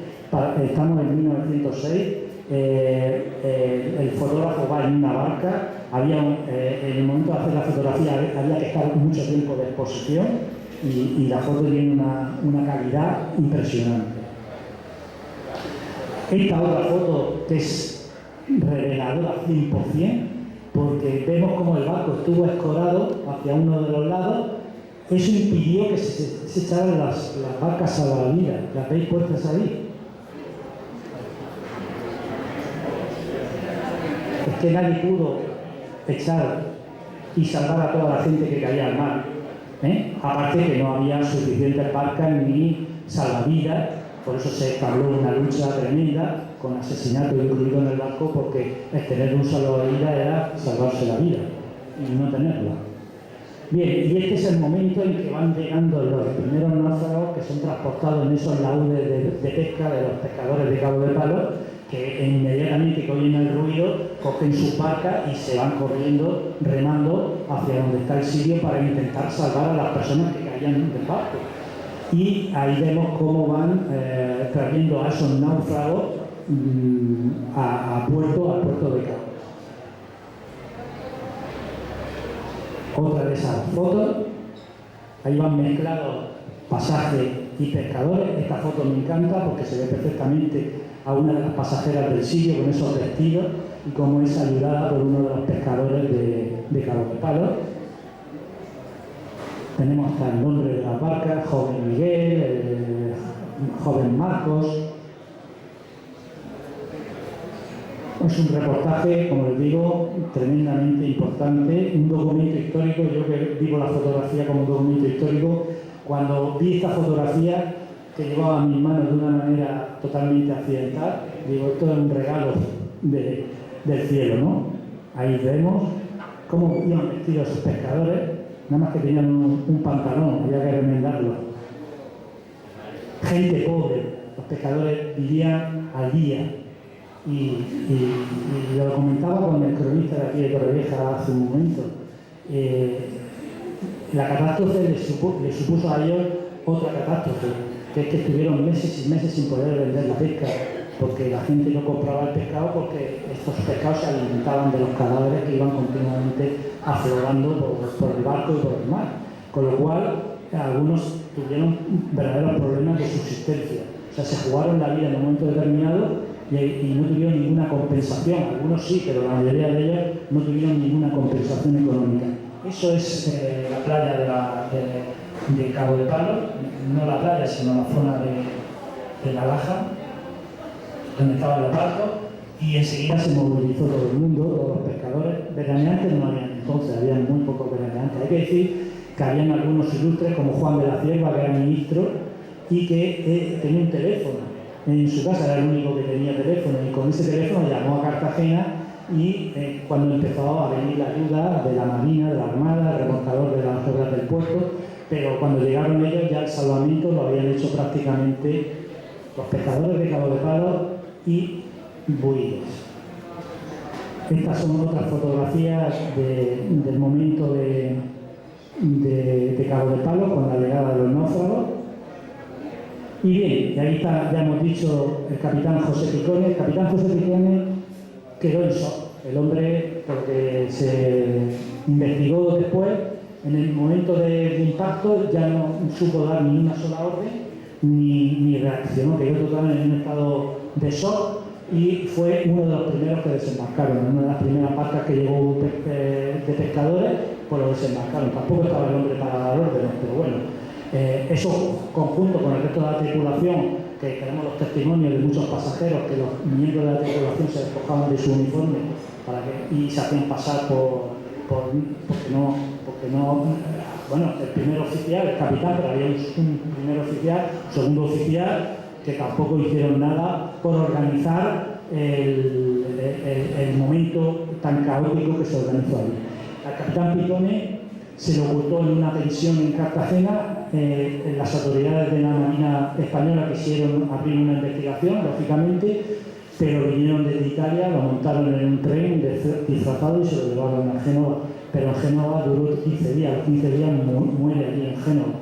Speaker 1: Estamos en 1906, el fotógrafo va en una barca, en el momento de hacer la fotografía había que estar mucho tiempo de exposición y la foto tiene una calidad impresionante. Esta otra foto que es reveladora 100%, porque vemos como el barco estuvo escorado hacia uno de los lados. Eso impidió que se echaran las barcas salvavidas. ¿Las veis puestas ahí? Es que nadie pudo echar y salvar a toda la gente que caía al mar. Aparte que no había suficientes barcas ni salvavidas, por eso se entabló una lucha tremenda, con asesinato incluido en el barco, porque el tener un salvavidas era salvarse la vida y no tenerla. Bien, y este es el momento en que van llegando los primeros náufragos, que son transportados en esos laúdes de pesca de los pescadores de Cabo de Palo, que inmediatamente que oyen el ruido cogen sus barcas y se van corriendo, remando hacia donde está el sirio para intentar salvar a las personas que caían del barco. Y ahí vemos cómo van trayendo a esos náufragos al puerto de Cabo. Otra de esas fotos, ahí van mezclados pasajes y pescadores. Esta foto me encanta porque se ve perfectamente a una de las pasajeras del sirio con esos vestidos y cómo es ayudada por uno de los pescadores de Cabo de Palo. Tenemos hasta el nombre de las barcas: joven Miguel, joven Marcos. Es un reportaje, como les digo, tremendamente importante, un documento histórico. Yo que vivo la fotografía como un documento histórico, cuando vi esta fotografía que llegaba a mis manos de una manera totalmente accidental, digo, esto es un regalo del cielo, ¿no? Ahí vemos cómo iban vestidos esos pescadores, nada más que tenían un pantalón, había que remendarlo. Gente pobre, los pescadores vivían al día. Y lo comentaba con el cronista de aquí de Torrevieja hace un momento. La catástrofe le supuso a ellos otra catástrofe, que es que estuvieron meses y meses sin poder vender la pesca, porque la gente no compraba el pescado, porque estos pescados se alimentaban de los cadáveres que iban continuamente aflorando por el barco y por el mar, con lo cual algunos tuvieron verdaderos problemas de subsistencia. O sea, se jugaron la vida en un momento determinado y no tuvieron ninguna compensación. Algunos sí, pero la mayoría de ellos no tuvieron ninguna compensación económica. Eso es la playa de Cabo de Palo, no la playa, sino la zona de la Laja, donde estaban los barcos, y enseguida se movilizó todo el mundo, todos los pescadores. Veraneantes no habían entonces, había muy pocos veraneantes. Hay que decir que habían algunos ilustres, como Juan de la Cierva, que era ministro, y que tenía un teléfono. En su casa era el único que tenía teléfono, y con ese teléfono llamó a Cartagena, y cuando empezó a venir la ayuda de la Marina, de la Armada, el remolcador de las obras del puerto, pero cuando llegaron ellos ya el salvamento lo habían hecho prácticamente los pescadores de Cabo de Palo y bueyes. Estas son otras fotografías del momento de Cabo de Palo con la llegada de los náufragos. Y bien, y ahí está, ya hemos dicho, el capitán José Picone. El capitán José Picone quedó en shock. El hombre, porque se investigó después, en el momento del impacto ya no supo dar ni una sola orden, ni reaccionó, quedó totalmente en un estado de shock y fue uno de los primeros que desembarcaron. En una de las primeras barcas que llegó de pescadores, pues lo desembarcaron. Tampoco estaba el hombre para dar órdenes, pero bueno. Eso conjunto con el resto de la tripulación, que tenemos los testimonios de muchos pasajeros que los miembros de la tripulación se despojaban de su uniforme y se hacían pasar porque no, bueno, el primer oficial, el capitán, pero había un primer oficial, segundo oficial, que tampoco hicieron nada por organizar el momento tan caótico que se organizó ahí. Al capitán Picone se le ocultó en una pensión en Cartagena. Las autoridades de la Marina Española quisieron abrir una investigación, lógicamente, pero vinieron desde Italia, lo montaron en un tren disfrazado y se lo llevaron a Génova. Pero en Génova duró 15 días, los 15 días muere allí en Génova.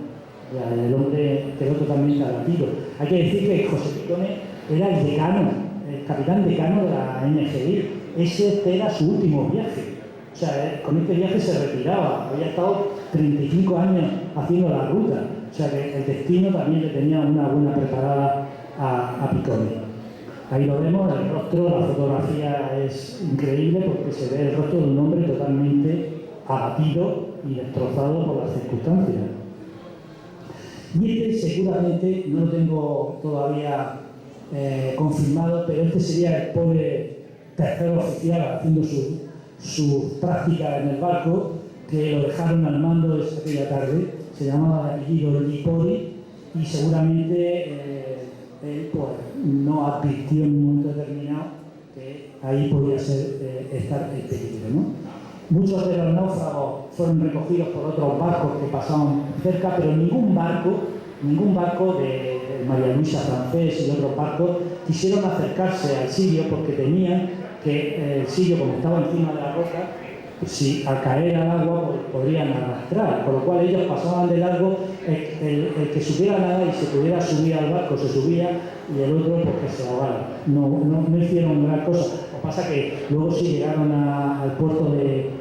Speaker 1: El hombre quedó totalmente abatido. Hay que decir que José Picone era el decano, el capitán decano de la NGI. Ese era su último viaje. O sea, con este viaje se retiraba, había estado 35 años haciendo la ruta. O sea, que el destino también le tenía una buena preparada a Picone. Ahí lo vemos, el rostro, la fotografía es increíble porque se ve el rostro de un hombre totalmente abatido y destrozado por las circunstancias. Y este seguramente, no lo tengo todavía confirmado, pero este sería el pobre tercer oficial haciendo su práctica en el barco, que lo dejaron al mando aquella tarde. Se llamaba Guido Lipori y seguramente él pues, no advirtió en un momento determinado que ahí podía estar el peligro, ¿no? Muchos de los náufragos fueron recogidos por otros barcos que pasaban cerca, pero ningún barco de María Luisa francés y otros barcos quisieron acercarse al Sirio porque temían que el Sirio, como estaba encima de la roca, si al caer al agua podrían arrastrar, por lo cual ellos pasaban de largo. El que supiera nada y se pudiera subir al barco se subía y el otro pues que se ahogara. No hicieron gran cosa. Lo que pasa es que luego sí llegaron al puerto de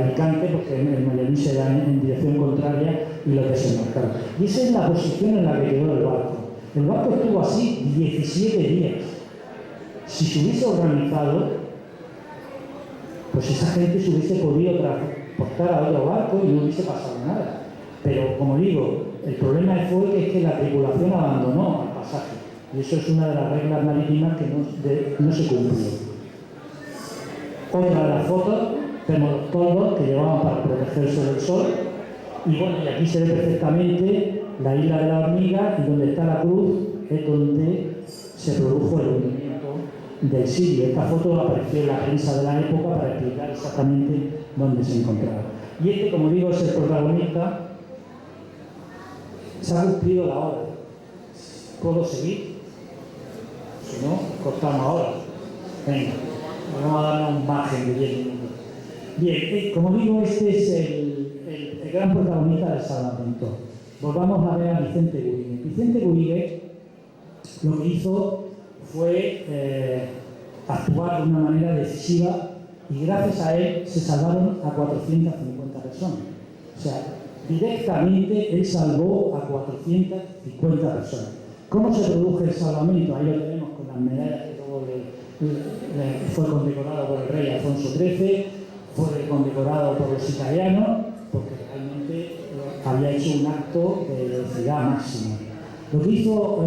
Speaker 1: Alicante, porque el María Luisa era en dirección contraria y lo desembarcaron. Y esa es la posición en la que quedó el barco. El barco estuvo así 17 días. Si se hubiese organizado, pues esa gente se hubiese podido transportar a otro barco y no hubiese pasado nada. Pero, como digo, el problema fue que la tripulación abandonó al pasaje. Y eso es una de las reglas marítimas que no se cumplió. Otra de las fotos, vemos los toldos que llevaban para protegerse del sol. Y bueno, y aquí se ve perfectamente la isla de la Hormiga, y donde está la cruz es donde se produjo el hundimiento del Sirio. Esta foto apareció en la prensa de la época para explicar exactamente dónde se encontraba. Y este, como digo, es el protagonista. Se ha cumplido la hora. ¿Puedo seguir? Si no, cortamos ahora. Venga, vamos a darle un margen de 10 minutos. Bien, como digo, este es el gran protagonista del salvamento. Volvamos a ver a Vicente Gurigues. Vicente Gurigues lo que hizo fue actuar de una manera decisiva y gracias a él se salvaron a 450 personas. O sea, directamente él salvó a 450 personas. ¿Cómo se produjo el salvamento? Ahí lo tenemos con las medallas que luego fue condecorado por el rey Alfonso XIII, fue condecorado por los italianos, porque realmente había hecho un acto de velocidad máxima. Lo que hizo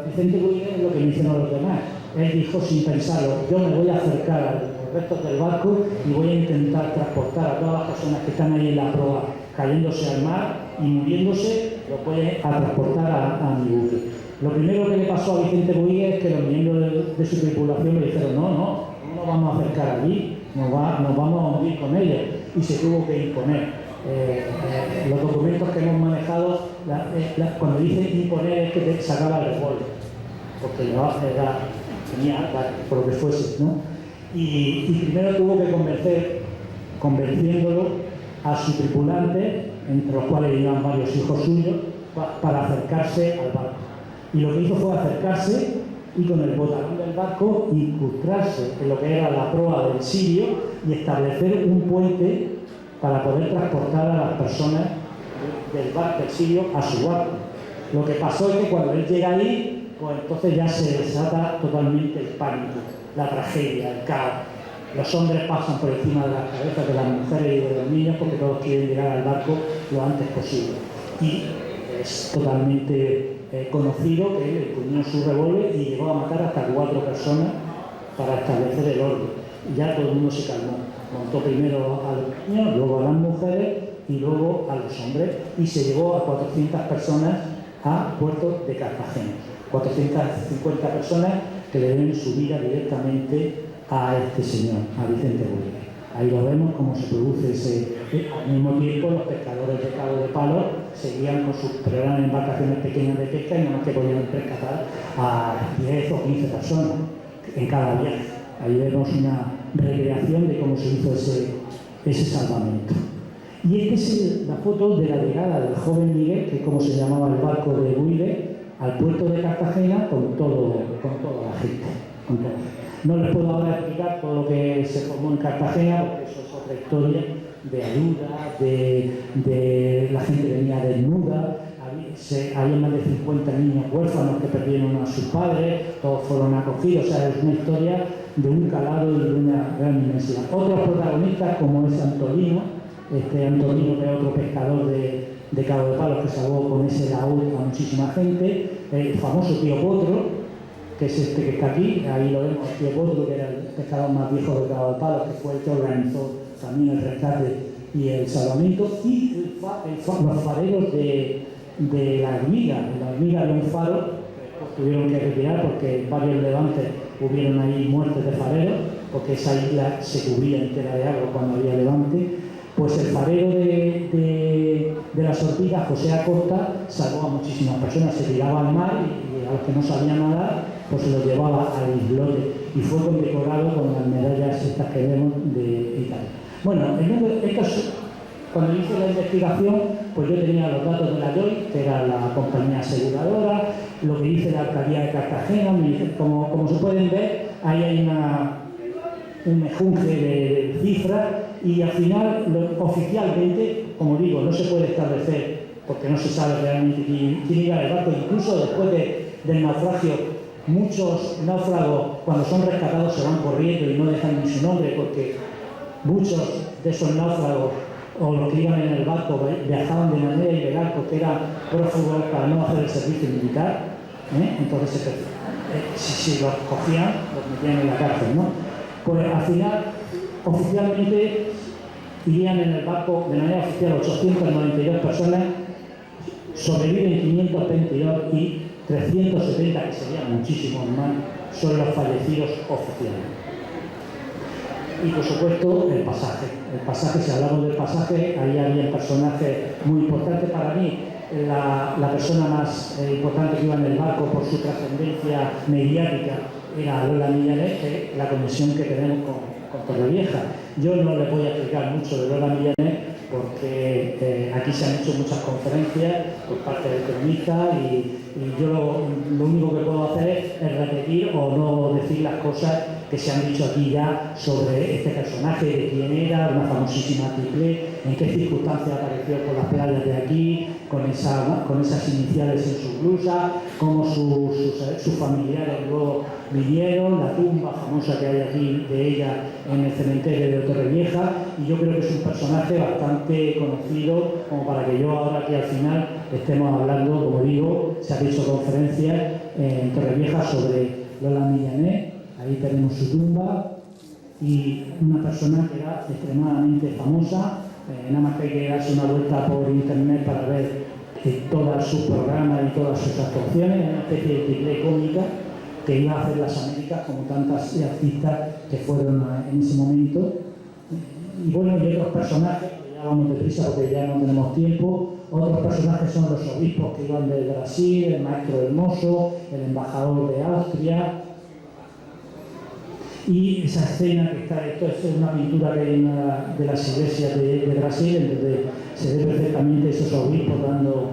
Speaker 1: Vicente Gurigues es lo que no hicieron los demás. Él dijo sin pensarlo: yo me voy a acercar a los restos del barco y voy a intentar transportar a todas las personas que están ahí en la proa cayéndose al mar y muriéndose, lo puede transportar a mi buque. Lo primero que le pasó a Vicente Gurigues es que los miembros de su tripulación le dijeron: no nos vamos a acercar allí, nos vamos a hundir con ellos, y se tuvo que imponer. Los documentos que hemos manejado, cuando dice imponer es que te sacaba el revólver, porque tenía por lo que fuese, ¿no? Y primero tuvo que convenciéndolo a su tripulante, entre los cuales iban varios hijos suyos, para acercarse al barco. Y lo que hizo fue acercarse y con el botalón del barco incrustarse en lo que era la proa del Sirio y establecer un puente para poder transportar a las personas del barco del Sirio a su barco. Lo que pasó es que cuando él llega ahí, pues entonces ya se desata totalmente el pánico, la tragedia, el caos. Los hombres pasan por encima de las cabezas de las mujeres y de los niños porque todos quieren llegar al barco lo antes posible. Y es totalmente conocido que él empuñó su revólver y llegó a matar hasta 4 personas para establecer el orden. Y ya todo el mundo se calmó. Montó primero a los niños, luego a las mujeres y luego a los hombres y se llevó a 400 personas a Puerto de Cartagena. 450 personas que le deben su vida directamente a este señor, a Vicente Buitre. Ahí lo vemos cómo se produce ese. Al mismo tiempo, los pescadores de Cabo de Palos seguían con sus programas en embarcaciones pequeñas de pesca y nada más que podían rescatar a 10 o 15 personas en cada viaje. Ahí vemos una recreación de cómo se hizo ese salvamento. Y esta es la foto de la llegada del joven Miguel, que es como se llamaba el barco de Buitre, al puerto de Cartagena con toda la gente. No les puedo ahora explicar todo lo que se formó en Cartagena, porque eso es otra historia de ayuda, de la gente venía desnuda, había más de 50 niños huérfanos que perdieron a sus padres, todos fueron acogidos, o sea, es una historia de un calado y de una gran inmensidad. Otros protagonistas, como es Antolino, Antolino, que es otro pescador de Cabo de Palos que salvó con ese laúd a muchísima gente, el famoso Tío Potro, que es este que está aquí, ahí lo vemos, Tío Potro, que era el pescador más viejo de Cabo de Palos, que fue el que organizó también el rescate y el salvamento, y los fareros de la Hormiga. En la Hormiga había un faro que tuvieron que retirar porque en varios levantes hubieron ahí muertes de fareros, porque esa isla se cubría entera de agua cuando había levante. Pues el farero de las Ortigas, José Acosta, salvó a muchísimas personas, se tiraba al mar y a los que no sabían nadar, pues se los llevaba al islote y fue condecorado con las medallas estas que vemos de Italia. Bueno, cuando hice la investigación, pues yo tenía los datos de la JOI, que era la compañía aseguradora, lo que dice la alcaldía de Cartagena, como se pueden ver, ahí hay un mejunje de cifras y al final, oficialmente, como digo, no se puede establecer porque no se sabe realmente quién iba al barco, incluso después del naufragio, muchos náufragos cuando son rescatados se van corriendo y no dejan ni su nombre porque muchos de esos náufragos o los que iban en el barco viajaban de manera ilegal porque eran prófugos para no hacer el servicio militar, entonces si los cogían los metían en la cárcel, ¿no? Pues al final oficialmente irían en el barco de manera oficial 892 personas, sobreviven 522 y 370, que serían muchísimos más, son los fallecidos oficiales. Y por supuesto el pasaje, si hablamos del pasaje, ahí había personajes muy importantes para mí. La persona más importante que iba en el barco por su trascendencia mediática era Lola Millanet, que la conexión que tenemos con Torrevieja. Yo no le voy a explicar mucho de Lola Millanet porque aquí se han hecho muchas conferencias por parte del cronista y yo lo único que puedo hacer es repetir o no decir las cosas que se han dicho aquí ya sobre este personaje, de quién era, una famosísima triplé, en qué circunstancias apareció por las playas de aquí, con esas iniciales en su blusa, cómo sus familiares luego vinieron, la tumba famosa que hay aquí de ella en el cementerio de Torrevieja, y yo creo que es un personaje bastante conocido como para que yo ahora aquí al final estemos hablando, como digo, se han hecho conferencias en Torrevieja sobre Lola Millanet. Ahí tenemos su tumba y una persona que era extremadamente famosa, nada más que hay que darse una vuelta por internet para ver todos sus programas y todas sus actuaciones, una especie de triple cómica que iba a hacer las Américas como tantas artistas que fueron en ese momento. Y bueno, y otros personajes, que ya vamos deprisa porque ya no tenemos tiempo, otros personajes son los obispos que iban de Brasil, el maestro Hermoso, el embajador de Austria. Y esa escena que está, esto es una pintura que hay en una de las iglesias de Brasil, en donde se ve perfectamente esos obispos dando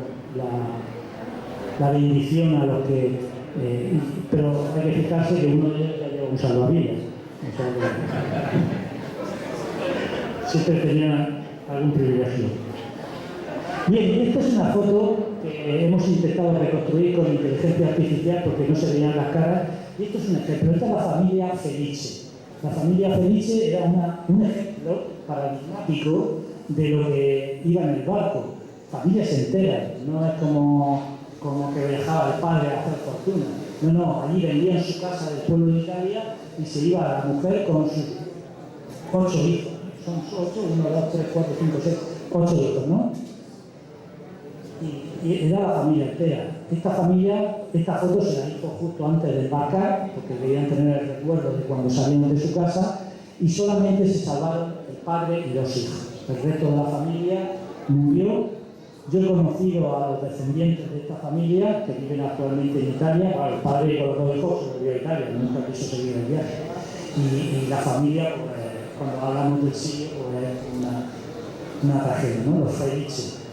Speaker 1: la bendición a los que... pero hay que fijarse que uno de ellos ya lleva un salvavidas. O sea, siempre tenía algún privilegio. Bien, esta es una foto que hemos intentado reconstruir con inteligencia artificial porque no se veían las caras. Y esto es un ejemplo. Esta es la familia Felice. La familia Felice era un ejemplo paradigmático de lo que iba en el barco. Familias enteras, no es como que viajaba el padre a hacer fortuna. No, allí vendían su casa del pueblo de Italia y se iba la mujer con sus 8 hijos. Son 8, 1, 2, 3, 4, 5, 6, 8 hijos, ¿no? Y era la familia entera. Esta foto se la hizo justo antes de embarcar, porque querían tener el recuerdo de cuando salieron de su casa, y solamente se salvaron el padre y 2 hijos. El resto de la familia murió. Yo he conocido a los descendientes de esta familia que viven actualmente en Italia. Bueno, el padre con los 2 hijos se volvió a Italia, nunca quiso seguir el viaje. Y la familia, pues, cuando hablamos del siglo, pues es una tragedia, ¿no? Los Felice.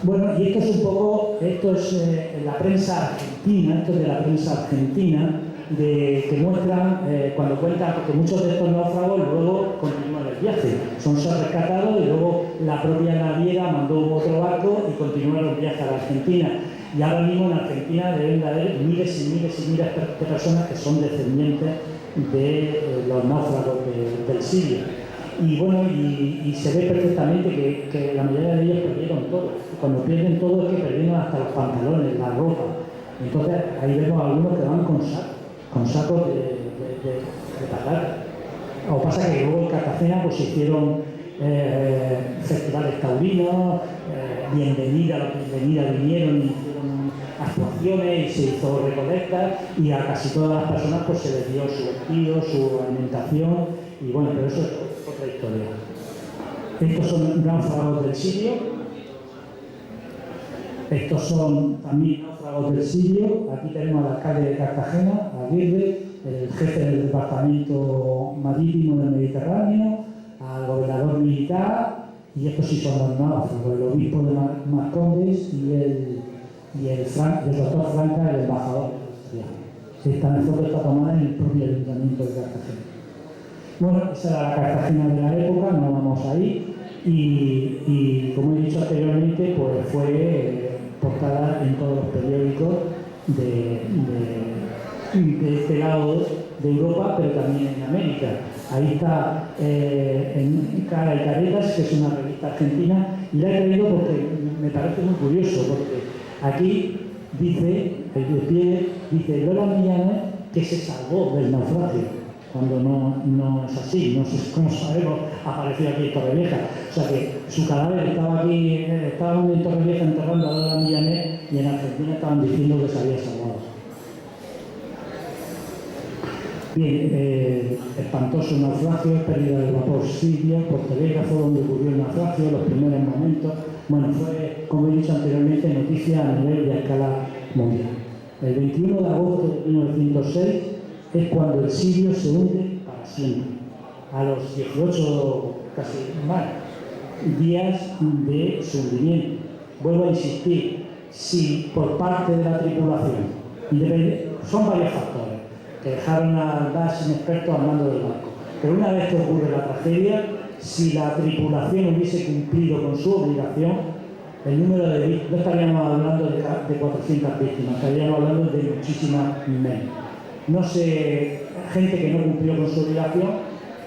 Speaker 1: Bueno, y esto es un poco, la prensa argentina, esto es de la prensa argentina, que muestran, cuando cuentan, porque muchos de estos náufragos luego continúan el viaje, son rescatados y luego la propia naviera mandó otro barco y continuaron el viaje a la Argentina. Y ahora mismo en Argentina deben de haber miles y miles y miles de personas que son descendientes de los náufragos del Sirio. Y bueno, y se ve perfectamente que la mayoría de ellos perdieron todo. Cuando pierden todo es que perdieron hasta los pantalones, la ropa. Entonces ahí vemos a algunos que van con sacos de patata. O pasa que luego en Cartagena pues se hicieron festivales taurinos, bienvenida vinieron y hicieron actuaciones y se hizo recolectas y a casi todas las personas pues se les dio su vestido, su alimentación y bueno, pero eso es otra historia. Estos son náufragos del Sirio. Estos son también náufragos del Sirio. Aquí tenemos al alcalde de Cartagena, Aguirre, el jefe del departamento marítimo del Mediterráneo, al gobernador militar, y estos sí son los náufragos, el obispo de Marcondes y el doctor Franca, el embajador de Austria. Esta foto está tomada en el propio ayuntamiento de Cartagena. Bueno, esa era la Cartagena de la época, no vamos ahí, y como he dicho anteriormente, pues fue portada en todos los periódicos de este lado de Europa, pero también en América. Ahí está en Cara y Caretas, que es una revista argentina, y la he traído porque me parece muy curioso, porque aquí dice, dice Lola Millanes que se salvó del naufragio, cuando no es así, no sé cómo sabemos, apareció aquí en Torrevieja. O sea que su cadáver estaba aquí, estaban en Torrevieja enterrando a Lola Millanes y en Argentina estaban diciendo que se había salvado. Bien, espantoso naufragio, pérdida del vapor sirio, por telégrafo, donde ocurrió el naufragio, los primeros momentos. Bueno, fue, como he dicho anteriormente, noticia a nivel de escala mundial. El 21 de agosto de 1906 es cuando el Sirio se hunde para siempre. A los 18, casi más, días de su hundimiento. Vuelvo a insistir, si por parte de la tripulación, son varios factores que dejaron a Dash inexpertos al mando del barco. Pero una vez que ocurre la tragedia, si la tripulación hubiese cumplido con su obligación, el número de víctimas, no estaríamos hablando de 400 víctimas, estaríamos hablando de muchísimas menos. No sé, gente que no cumplió con su obligación,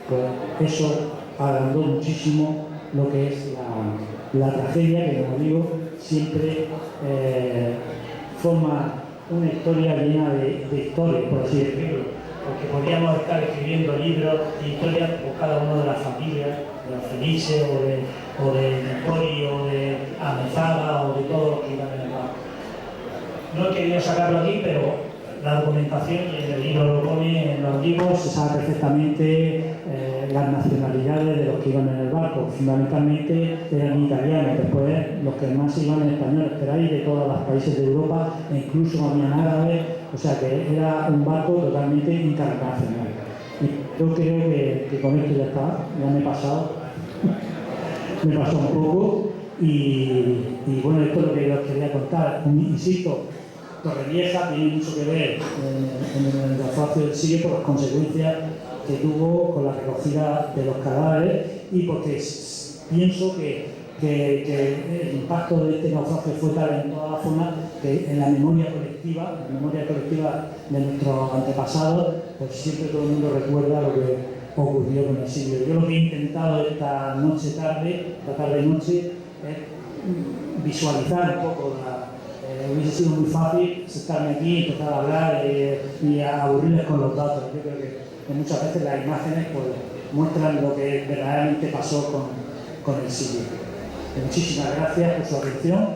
Speaker 1: pues eso agrandó muchísimo lo que es la tragedia, que como digo, siempre forma una historia llena de historias, por así decirlo. Porque podríamos estar escribiendo libros de historias por cada una de las familias, de los Felices, o de Nicori, o de Amezaga, o de todos los que iban en el barco. No he querido sacarlo aquí, pero la documentación, y en el libro lo pone en los libros, se sabe perfectamente las nacionalidades de los que iban en el barco. Fundamentalmente eran italianos, después los que más iban en español, pero hay de todos los países de Europa, e incluso habían árabes, o sea que era un barco totalmente internacional. Y yo creo que con esto ya está, ya me he pasado un poco. Y bueno, esto es lo que yo os quería contar. Insisto, Torrevieja tiene mucho que ver en el naufragio del Sirio por las consecuencias que tuvo con la recogida de los cadáveres y porque pienso que el impacto de este naufragio fue tal en toda la zona que en la memoria colectiva de nuestros antepasados, pues siempre todo el mundo recuerda lo que ocurrió con el Sirio. Yo lo que he intentado esta tarde-noche, es visualizar un poco hubiese sido muy fácil sentarme aquí, empezar a hablar y a aburrirles con los datos. Yo creo que muchas veces las imágenes pues, muestran lo que verdaderamente pasó con el Sirio. Muchísimas gracias por su atención.